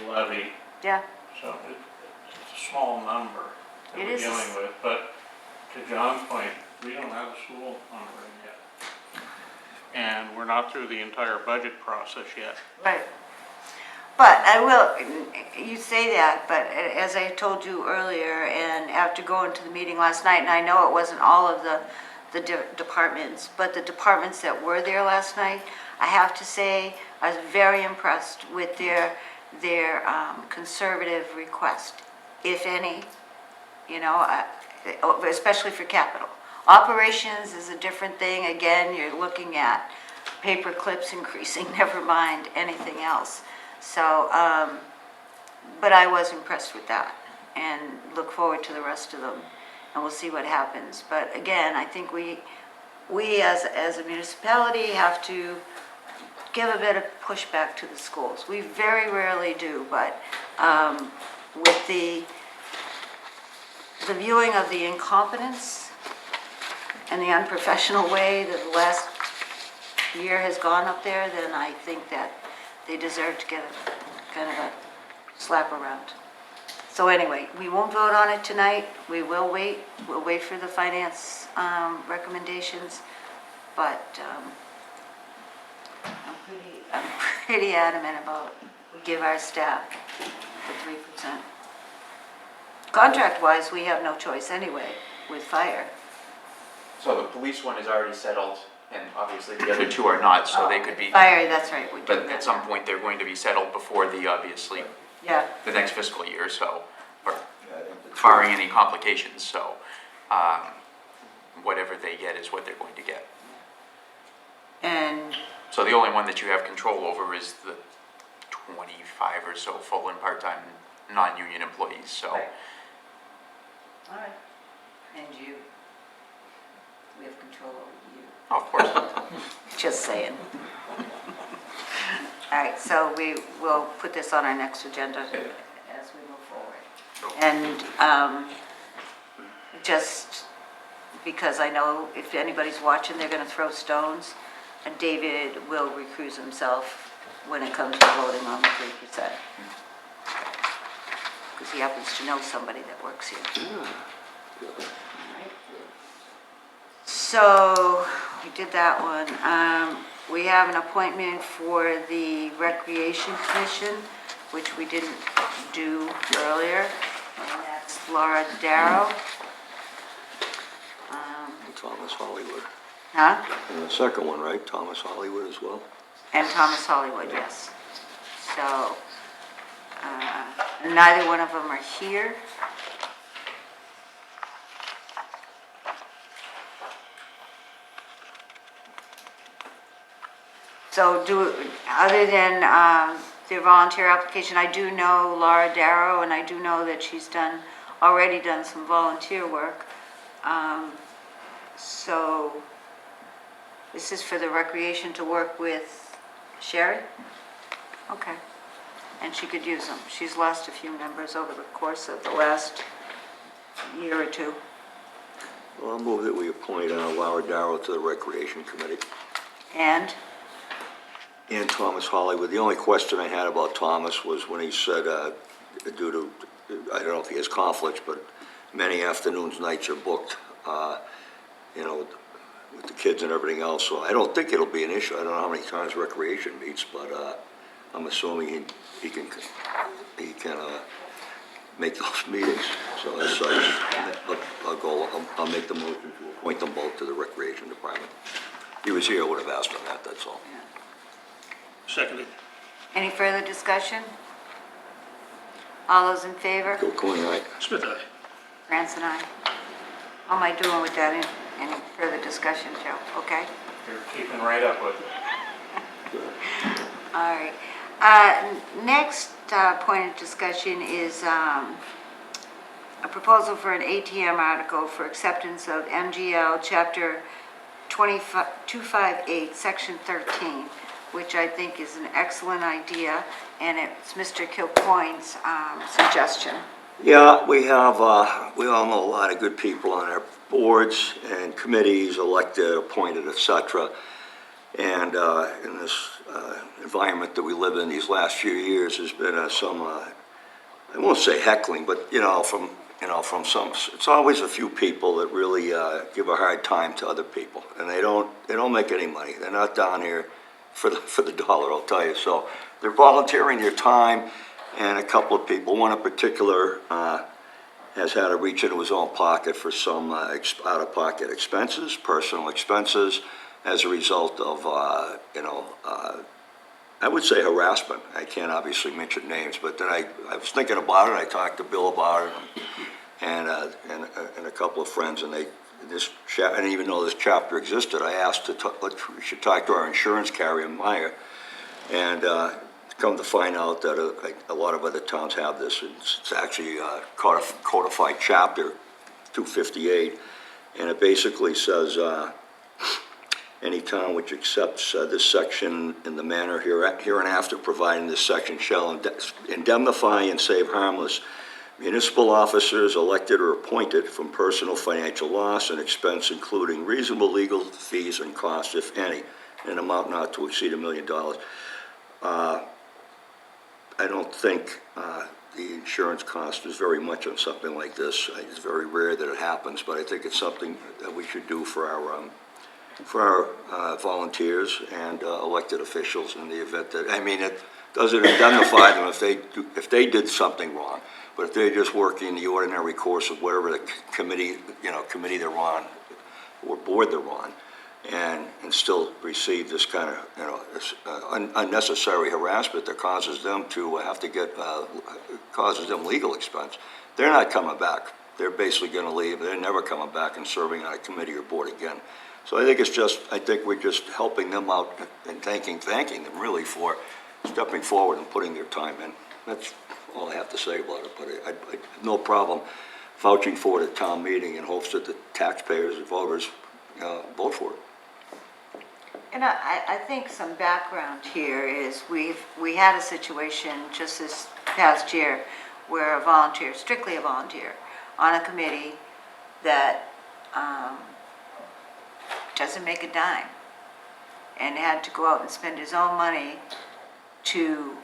levy, Yeah, so it's a small number that It we're is. dealing with. But to John's point, we don't have a school operating yet. And we're not through the entire budget process yet. right. But I will, you say that, but as I told you earlier, and after going to the meeting last night, and I know it wasn't all of the departments, but the departments that were there last night, I have to say, I was very impressed with their conservative request, if any, you know, especially for capital. Operations is a different thing. Again, you're looking at paper clips increasing, never mind anything else. So, but I was impressed with that and look forward to the rest of them, and we'll see what happens. But again, I think we as a municipality have to give a bit of pushback to the schools. We very rarely do, but with the viewing of the incompetence and the unprofessional way that the last year has gone up there, then I think that they deserve to get a kind of a slap around. So anyway, we won't vote on it tonight. We will wait. We'll wait for the finance recommendations, but I'm pretty adamant about we give our staff the 3%. Contract-wise, we have no choice anyway with fire. So the police one is already settled, and obviously the other two are not, so they could be, Fire, that's right. we do but that. at some point, they're going to be settled before the, obviously, Yeah, the next fiscal year, so, or Yeah, I think the barring any complications, so whatever they get is what they're going to get. and, So the only one that you have control over is the 25 or so full and part-time non-union employees, so. Right. all right. And you, we have control over you. Oh, of course. Just saying. All right, so we will put this on our next agenda as we move forward. And just because I know if anybody's watching, they're going to throw stones, and David will recuse himself when it comes to voting on the 3%. Because he happens to know somebody that works here. So, we did that one. We have an appointment for the Recreation Commission, which we didn't do earlier, and that's Laura Darrow. Thomas Hollywood. Huh? And the second one, right? Thomas Hollywood as well? And Thomas Hollywood, yes. So, neither one of them are here. So other than their volunteer application, I do know Laura Darrow, and I do know that she's already done some volunteer work. So this is for the recreation to work with Sherry? Okay. and she could use them. She's lost a few members over the course of the last year or two. Well, I'll move that we appoint Laura Darrow to the Recreation Committee. And And Thomas Hollywood. The only question I had about Thomas was when he said, due to, I don't know if he has conflicts, but many afternoons, nights are booked, you know, with the kids and everything else. So I don't think it'll be an issue. I don't know how many times recreation meets, but I'm assuming he can make those meetings. So as such, I'll make the motion to appoint them both to the Recreation Department. If he was here, I would have asked him that, that's all. Seconded. any further discussion? All those in favor? Go Coin, aye. Smith, aye. France and I. How am I doing with that? Any further discussion, Joe? Okay? You're keeping right up with it. All right. Next point of discussion is a proposal for an ATM article for acceptance of MGL Chapter 258, Section 13, which I think is an excellent idea, and it's Mr. Kilcoyne's suggestion. Yeah, we have, we all know a lot of good people on our boards and committees, elected, appointed, et cetera. And in this environment that we live in these last few years, there's been some, I won't say heckling, but, from some, it's always a few people that really give a hard time to other people. And they don't make any money. They're not down here for the dollar, I'll tell you. So they're volunteering their time. And a couple of people, one in particular, has had to reach into his own pocket for some out-of-pocket expenses, personal expenses, as a result of, I would say harassment. I can't obviously mention names, but then I was thinking about it. I talked to Bill about it, and a couple of friends, and I didn't even know this chapter existed. I asked we should talk to our insurance carrier, Meyer, and come to find out that a lot of other towns have this. It's actually a codified chapter 258, and it basically says any town which accepts this section in the manner hereinafter providing this section shall indemnify and save harmless municipal officers elected or appointed from personal financial loss and expense, including reasonable legal fees and costs, if any, in an amount not to exceed $1 million. I don't think the insurance cost is very much on something like this. It's very rare that it happens, but I think it's something that we should do for our volunteers and elected officials in the event that, it doesn't indemnify them if they did something wrong, but if they're just working the ordinary course of whatever the committee they're on or board they're on, and still receive this kind of, unnecessary harassment that causes them to have to causes them legal expense. They're not coming back. They're basically going to leave. They're never coming back and serving on a committee or board again. So I think we're just helping them out and thanking them really for stepping forward and putting their time in. That's all I have to say about it, but I have no problem vouching for it at town meeting in hopes that the taxpayers and voters vote for it. And I think some background here is we had a situation just this past year where a volunteer, strictly a volunteer, on a committee that doesn't make a dime and had to go out and spend his own money to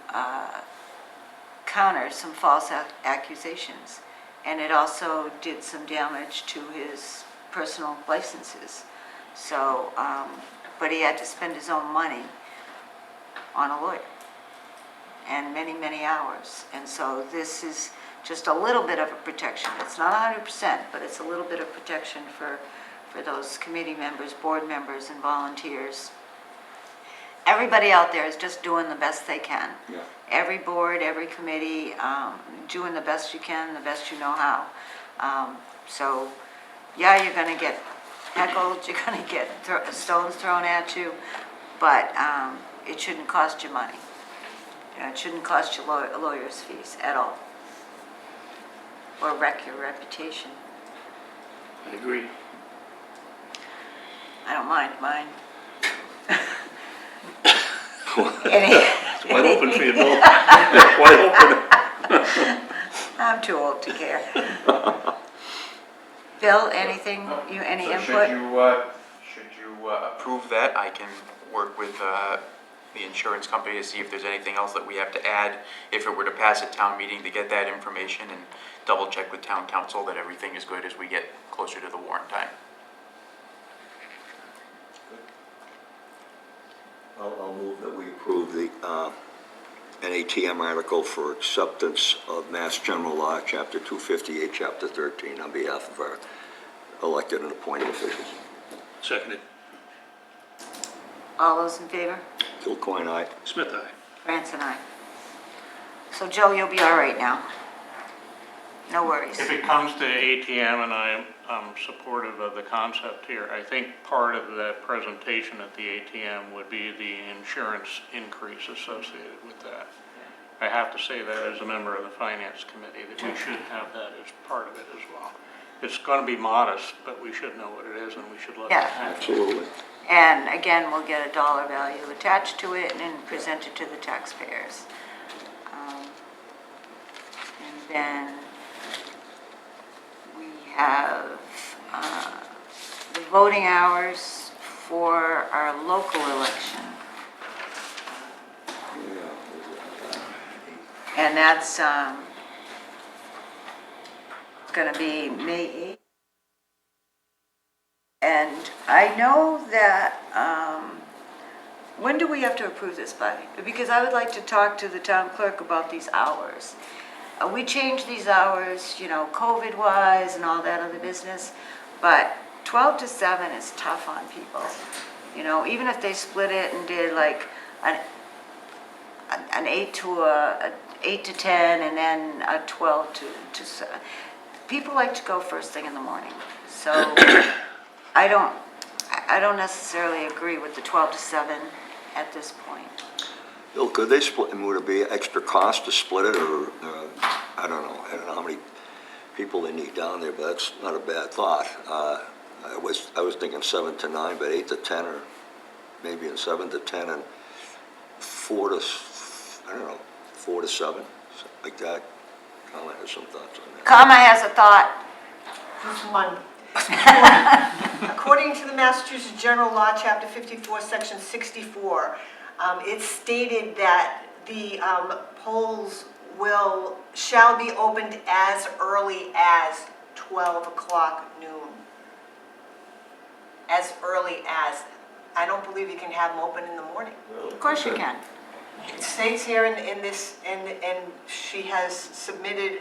counter some false accusations. And it also did some damage to his personal licenses. So, but he had to spend his own money on a lawyer and many, many hours. And so this is just a little bit of a protection. It's not 100%, but it's a little bit of protection for those committee members, board members, and volunteers. Everybody out there is just doing the best they can. Yeah. Every board, every committee, doing the best you can, the best you know how. So, yeah, you're going to get heckled, you're going to get stones thrown at you, but it shouldn't cost you money. It shouldn't cost you lawyer's fees at all, or wreck your reputation. I agree. I don't mind mine. It's wide open for you, Bill. Wide open. I'm too old to care. Bill, anything, any So input? should you approve that, I can work with the insurance company to see if there's anything else that we have to add, if it were to pass at town meeting, to get that information and double check with town council that everything is good as we get closer to the warrant time. I'll move that we approve the an ATM article for acceptance of Mass General Law, Chapter 258, Chapter 13, on behalf of our elected and appointed officials. Seconded. All those in favor? Kilcoyne, aye. Smith, aye. France and I. So Joe, you'll be all right now. No worries. If it comes to ATM, and I'm supportive of the concept here, I think part of that presentation at the ATM would be the insurance increase associated with that. I have to say that as a member of the Finance Committee, that we should have that as part of it as well. It's going to be modest, but we should know what it is, and we should let it happen. Absolutely. And again, we'll get a dollar value attached to it and present it to the taxpayers. And then we have the voting hours for our local election. And that's going to be May 8th. And I know that, when do we have to approve this by? Because I would like to talk to the town clerk about these hours. We changed these hours, COVID-wise and all that other business, but 12 to 7 is tough on people. Even if they split it and did like an 8 to 10 and then a 12 to 7. People like to go first thing in the morning. So I don't necessarily agree with the 12 to 7 at this point. Bill, could they split, and would it be extra cost to split it, or, I don't know how many people they need down there, but that's not a bad thought. I was thinking 7 to 9, but 8 to 10, or maybe in 7 to 10, and 4 to 7, something like that. Colin has some thoughts on that. Karma has a thought. Just one. According to the Massachusetts General Law, Chapter 54, Section 64, it's stated that the polls shall be opened as early as 12 o'clock noon. As early as. I don't believe you can have them open in the morning. Of course you can. It states here in this, and she has submitted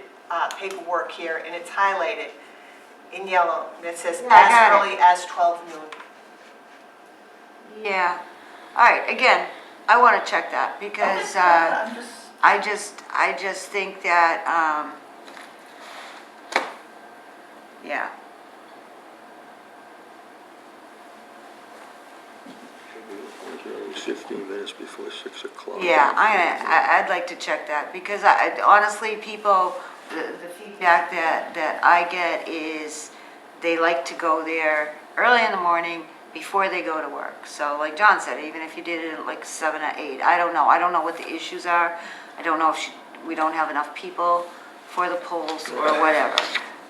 paperwork here, and it's highlighted in yellow, that says Yeah, I got as early as 12 noon. Yeah. All right, again, I want to check that because I just think that, yeah. 15 minutes before 6 o'clock. Yeah, I'd like to check that because honestly, people, the feedback that I get is they like to go there early in the morning before they go to work. So like John said, even if you did it at like 7 or 8, I don't know. I don't know what the issues are. I don't know if we don't have enough people for the polls or whatever.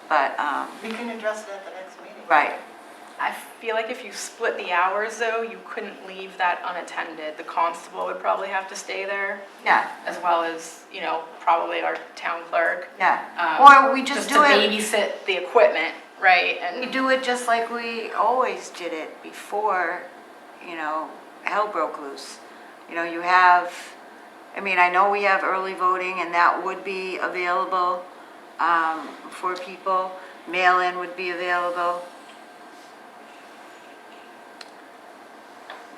But, We can address it at the next meeting. right. I feel like if you split the hours though, you couldn't leave that unattended. The constable would probably have to stay there, Yeah, as well as, probably our town clerk. yeah. Or we just do to it. babysit the equipment, right? We And do it just like we always did it before, hell broke loose. You have, I know we have early voting and that would be available for people. Mail-in would be available.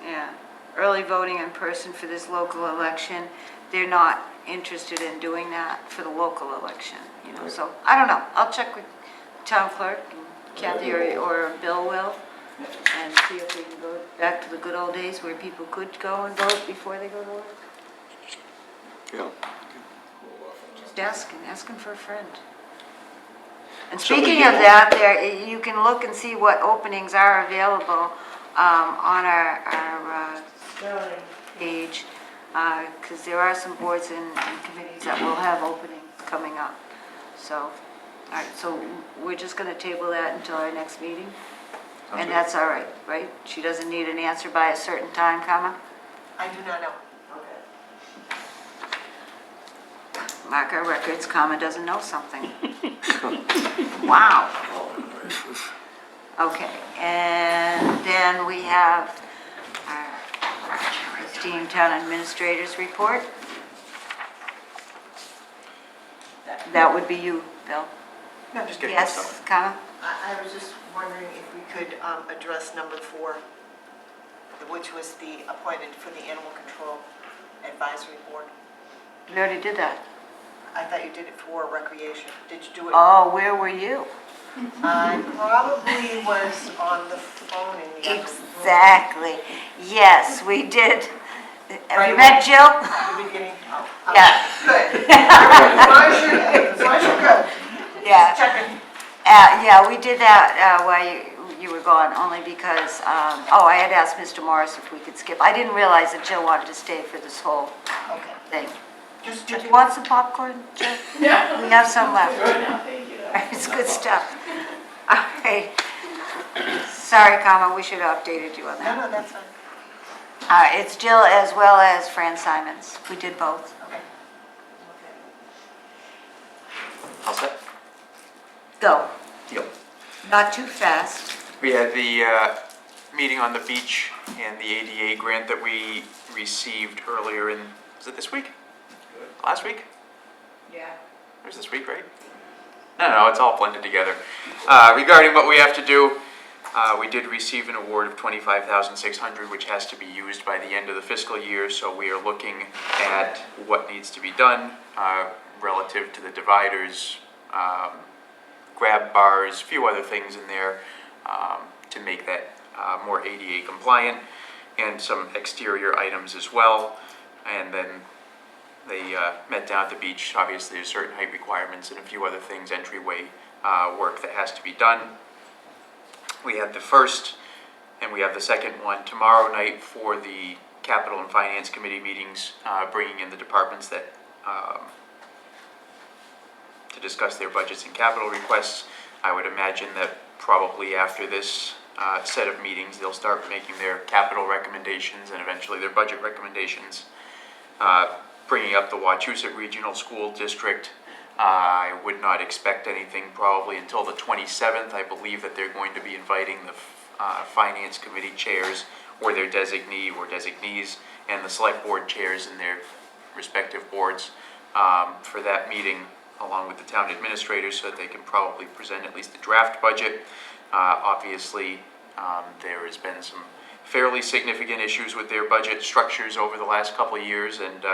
Yeah, early voting in person for this local election. They're not interested in doing that for the local election, So, I don't know. I'll check with town clerk and Kathy or Bill will and see if we can go back to the good old days where people could go and vote before they go to work. Yeah. Just asking for a friend. And So speaking we of can- that, there, you can look and see what openings are available on our Sterling page. because there are some boards and committees that will have openings coming up. So, all right, so we're just gonna table that until our next meeting? Sounds And good. that's all right, right? She doesn't need an answer by a certain time, comma? I do not know. Mark our records, comma doesn't know something. Wow. Okay, and then we have our esteemed town administrators report. That would be you, Bill. No, just getting this Yes, stuff. comma? I was just wondering if we could address number 4, which was the appointment for the Animal Control Advisory Board. We already did that. I thought you did it for recreation. Did you do it? Oh, where were you? I probably was on the phone in the other room. Exactly. Yes, we did. Have you Right. met Jill? At the beginning? Oh, okay. Yeah. Good. As long as you're good. Yeah. Checking. Yeah, we did that while you were gone, only because, I had asked Mr. Morris if we could skip. I didn't realize that Jill wanted to stay for this whole Okay. thing. Just Do you checking. want some popcorn, Jill? Yeah. We have some left. Thank you. It's good stuff. All right. Sorry, comma, we should have updated you on No, that. no, that's fine. It's Jill as well as Fran Simons. We did both. Okay. All set? Go. Deal. Not too fast. We had the meeting on the beach and the ADA grant that we received earlier in, was it this week? Last week? Yeah. It was this week, right? No, it's all blended together. Regarding what we have to do, we did receive an award of $25,600, which has to be used by the end of the fiscal year, so we are looking at what needs to be done relative to the dividers, grab bars, a few other things in there to make that more ADA compliant, and some exterior items as well. And then they met down at the beach. Obviously, there's certain height requirements and a few other things, entryway work that has to be done. We had the first and we have the second one tomorrow night for the Capital and Finance Committee meetings, bringing in the departments that to discuss their budgets and capital requests. I would imagine that probably after this set of meetings, they'll start making their capital recommendations and eventually their budget recommendations. Bringing up the Wachusett Regional School District, I would not expect anything probably until the 27th. I believe that they're going to be inviting the Finance Committee chairs or their designee or designees and the Select Board chairs in their respective boards for that meeting, along with the town administrators, so that they can probably present at least a draft budget. Obviously, there has been some fairly significant issues with their budget structures over the last couple of years, and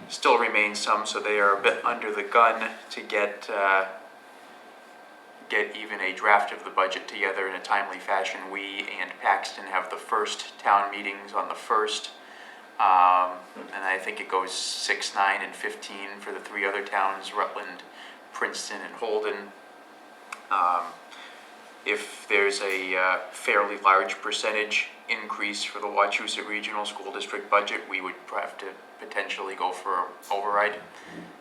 still remain some, so they are a bit under the gun to get even a draft of the budget together in a timely fashion. We and Paxton have the first town meetings on the 1st, and I think it goes 6, 9, and 15 for the 3 other towns, Rutland, Princeton, and Holden. If there's a fairly large percentage increase for the Wachusett Regional School District budget, we would have to potentially go for an override,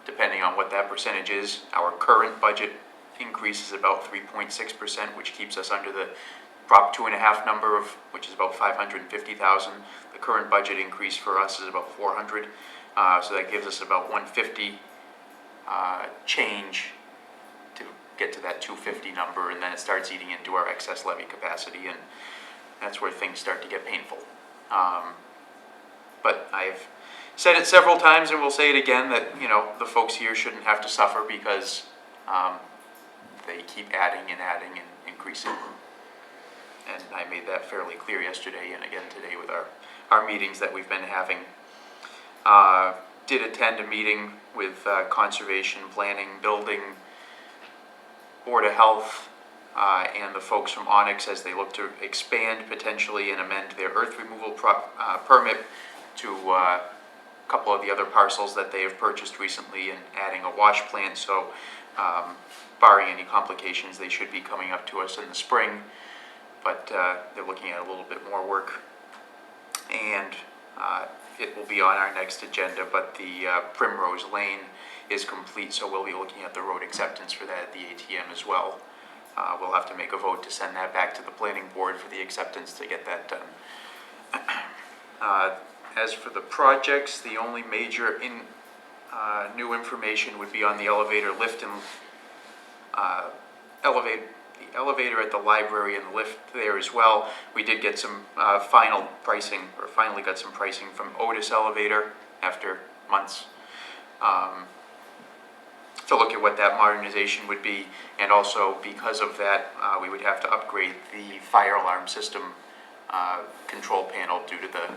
depending on what that percentage is. Our current budget increase is about 3.6%, which keeps us under the Prop 2.5 number, of which is about $550,000. The current budget increase for us is about $400,000, so that gives us about $150 change to get to that $250 number, and then it starts eating into our excess levy capacity, and that's where things start to get painful. But I've said it several times, and we'll say it again, that the folks here shouldn't have to suffer because they keep adding and increasing. And I made that fairly clear yesterday and again today with our meetings that we've been having. Did attend a meeting with Conservation, Planning, Building, Board of Health, and the folks from Onyx as they look to expand potentially and amend their earth removal permit to a couple of the other parcels that they have purchased recently, and adding a wash plant. So barring any complications, they should be coming up to us in the spring, but they're looking at a little bit more work. And it will be on our next agenda, but the Primrose Lane is complete, so we'll be looking at the road acceptance for that at the ATM as well. We'll have to make a vote to send that back to the planning board for the acceptance to get that done. As for the projects, the only major new information would be on the elevator, lift, and the elevator at the library and the lift there as well. We did get some finally got some pricing from Otis Elevator after months to look at what that modernization would be, and also because of that, we would have to upgrade the fire alarm system control panel due to the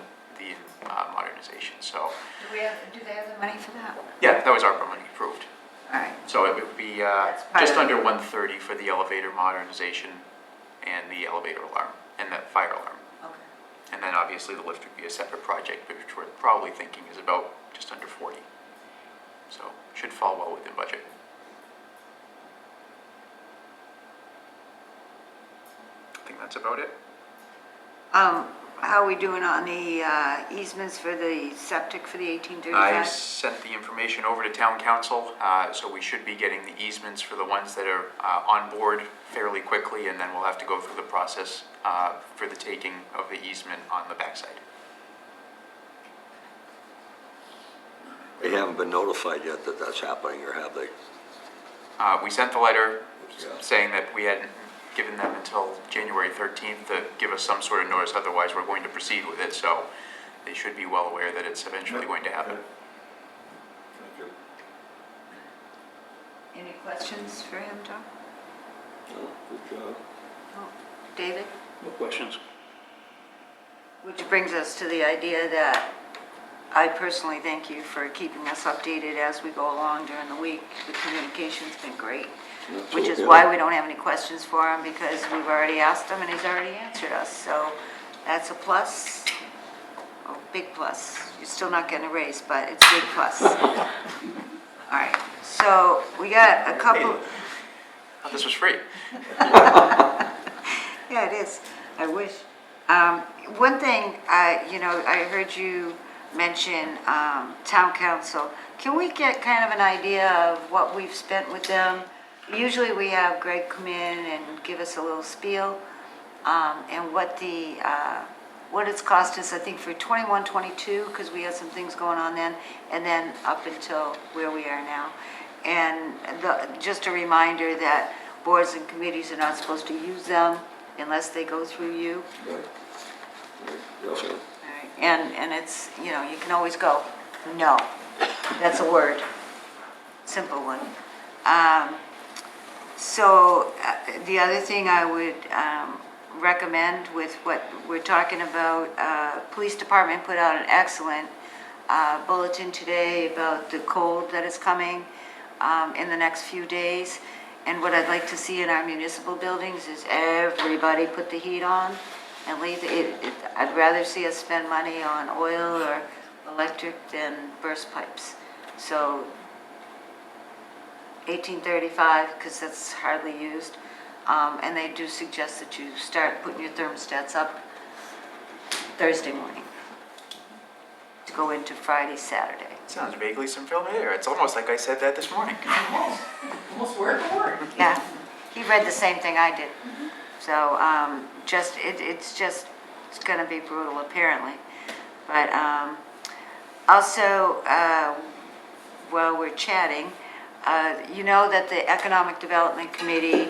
modernization. So, do they have the money for that? yeah, that was ARPA money approved. All right. So it would be part just of under 130 for the elevator modernization and the elevator alarm and the fire alarm. Okay. And then obviously the lift would be a separate project, which we're probably thinking is about just under 40. So should fall well within budget. I think that's about it. How are we doing on the easements for the septic for the I 1835? sent the information over to town council, so we should be getting the easements for the ones that are on board fairly quickly, and then we'll have to go through the process for the taking of the easement on the backside. They haven't been notified yet that that's happening, or have they? We sent the letter Yeah. saying that we hadn't given them until January 13th to give us some sort of notice, otherwise we're going to proceed with it, so they should be well aware that it's eventually going to happen. Thank you. Any questions for him, Tom? No, good job. Oh, David? No questions. Which brings us to the idea that I personally thank you for keeping us updated as we go along during the week. The communication's been great, which is why we don't have any questions for him, because we've already asked him and he's already answered us. So that's a plus, a big plus. You're still not getting a raise, but it's a big plus. All right, so we got a couple. Oh, this was free. Yeah, it is. I wish. One thing, I heard you mention town council. Can we get kind of an idea of what we've spent with them? Usually we have Greg come in and give us a little spiel, and what it's cost us, I think, for 21, 22, because we had some things going on then, and then up until where we are now. And just a reminder that boards and committees are not supposed to use them unless they go through you. Right. Yes, sir. All right. And it's, you can always go, no. That's a word. Simple one. So the other thing I would recommend with what we're talking about, police department put out an excellent bulletin today about the cold that is coming in the next few days. And what I'd like to see in our municipal buildings is everybody put the heat on and leave I'd rather see us spend money on oil or electric than burst pipes. So 1835, because that's hardly used. And they do suggest that you start putting your thermostats up Thursday morning to go into Friday, Saturday. Sounds vaguely familiar. It's almost like I said that this morning. Almost word for word. Yeah, he read the same thing I did. So it's going to be brutal apparently. But also, while we're chatting, you know that the Economic Development Committee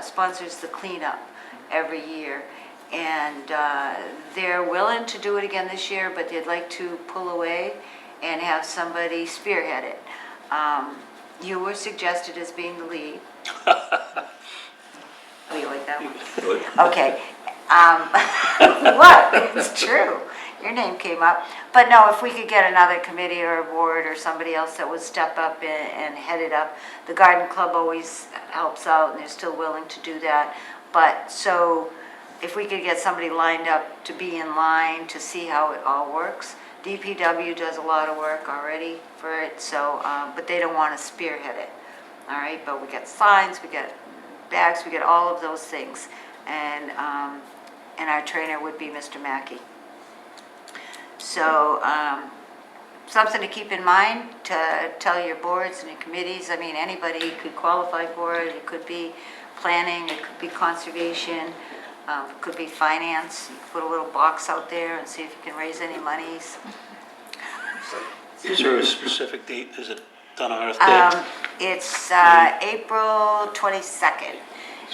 sponsors the cleanup every year. And they're willing to do it again this year, but they'd like to pull away and have somebody spearhead it. You were suggested as being the lead. Oh, you like that one? Good. Okay. What? It's true. Your name came up. But no, if we could get another committee or a board or somebody else that would step up and head it up. The garden club always helps out and they're still willing to do that. But so if we could get somebody lined up to be in line to see how it all works. DPW does a lot of work already for it, so, but they don't want to spearhead it. All right, but we got signs, we got bags, we got all of those things. And our trainer would be Mr. Mackey. So, something to keep in mind, to tell your boards and your committees. I mean, anybody could qualify for it. It could be planning, it could be conservation, it could be finance. You could put a little box out there and see if you can raise any monies. Is there a specific date? Is it done on Earth Day? It's April 22nd,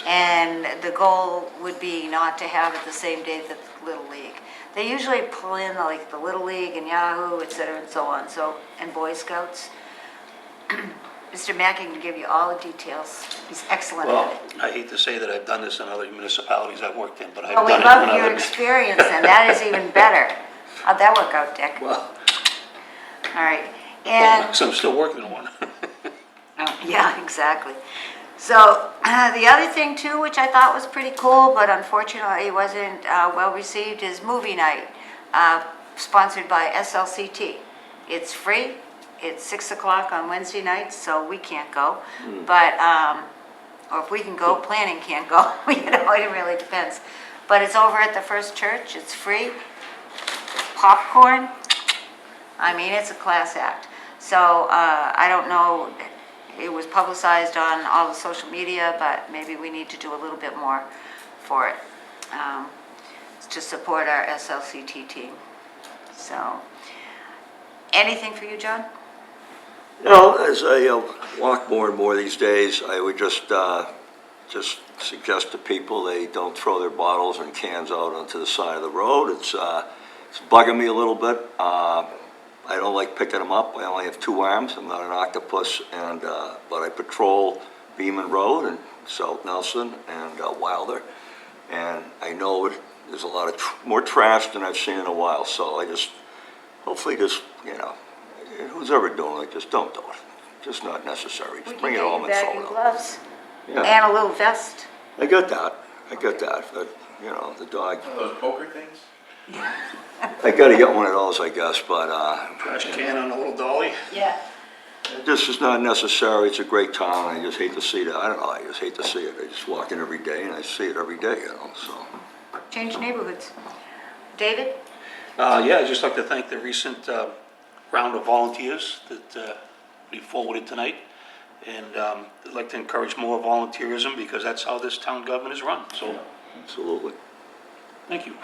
and the goal would be not to have it the same day that the Little League. They usually pull in like the Little League and Yahoo, et cetera, and so on, so, and Boy Scouts. Mr. Mackey can give you all the details. He's excellent at Well, it. I hate to say that I've done this in other municipalities I've worked in, but I've Well, we done it love when your other... experience, and that is even better. How'd that work out, Dick? Well, All right, and... so I'm still working on one. Yeah, exactly. So the other thing too, which I thought was pretty cool, but unfortunately wasn't well received, is movie night, sponsored by SLCT. It's free. It's 6 o'clock on Wednesday nights, so we can't go. But, or if we can go, planning can't go. You know, it really depends. But it's over at the First Church. It's free. Popcorn. I mean, it's a class act. So I don't know. It was publicized on all the social media, but maybe we need to do a little bit more for it to support our SLCT team. So, anything for you, John? No, as I walk more and more these days, I would just suggest to people they don't throw their bottles and cans out onto the side of the road. It's bugging me a little bit. I don't like picking them up. I only have 2 arms. I'm not an octopus, and but I patrol Beaman Road and South Nelson and Wilder, and I know there's a lot of more trash than I've seen in a while. So I just, hopefully, just who's ever doing it, just don't do it. Just not necessary. Just bring it home and bag throw and it out. gloves Yeah, and a little vest. I get that. But the dog. Those poker things? I got to get one of those, I guess. But Trash can on a little dolly. Yeah. this is not necessary. It's a great town. I just hate to see that. I don't know. I just hate to see it. I just walk in every day and I see it every day. So. Change neighborhoods. David? Yeah, I'd just like to thank the recent round of volunteers that we forwarded tonight. And I'd like to encourage more volunteerism because that's how this town government is run. So, Absolutely. thank you.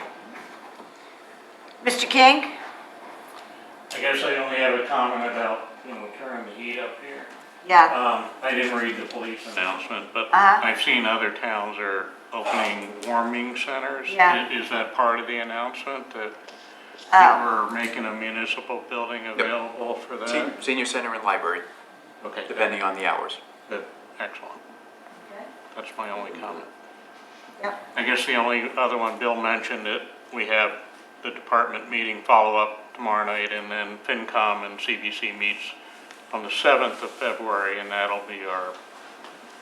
Mr. King? I guess I only have a comment about, turning the heat up here. Yeah. I didn't read the police announcement, but Uh-huh. I've seen other towns are opening warming centers. Yeah. Is that part of the announcement, that Oh. we're making a municipal building available for that? Senior center and library, Okay, depending on the hours. good, excellent. That's my only comment. Yep. I guess the only other one, Bill mentioned it, we have the department meeting follow-up tomorrow night, and then FinCom and CBC meets on the 7th of February, and that'll be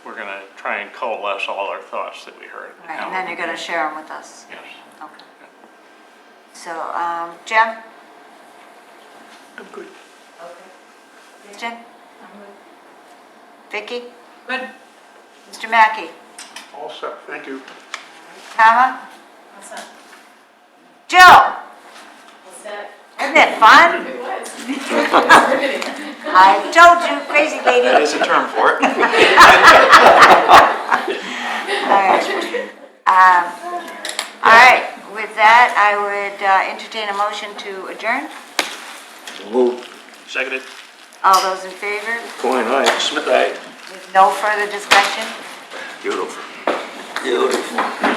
we're gonna try and coalesce all our thoughts that we heard. All right, and then you're going to share them with us. Yes. Okay. So, Jen? I'm good. Okay. Jen? I'm good. Vicki? Good. Mr. Mackey? All set, thank you. Tama? What's that? Jill? What's that? Isn't it fun? It was. I told you, crazy lady. That is a term for it. All right, with that, I would entertain a motion to adjourn. Move. Seconded. All those in favor? Coin eye. Smith, aye. With no further discussion? Beautiful. Beautiful.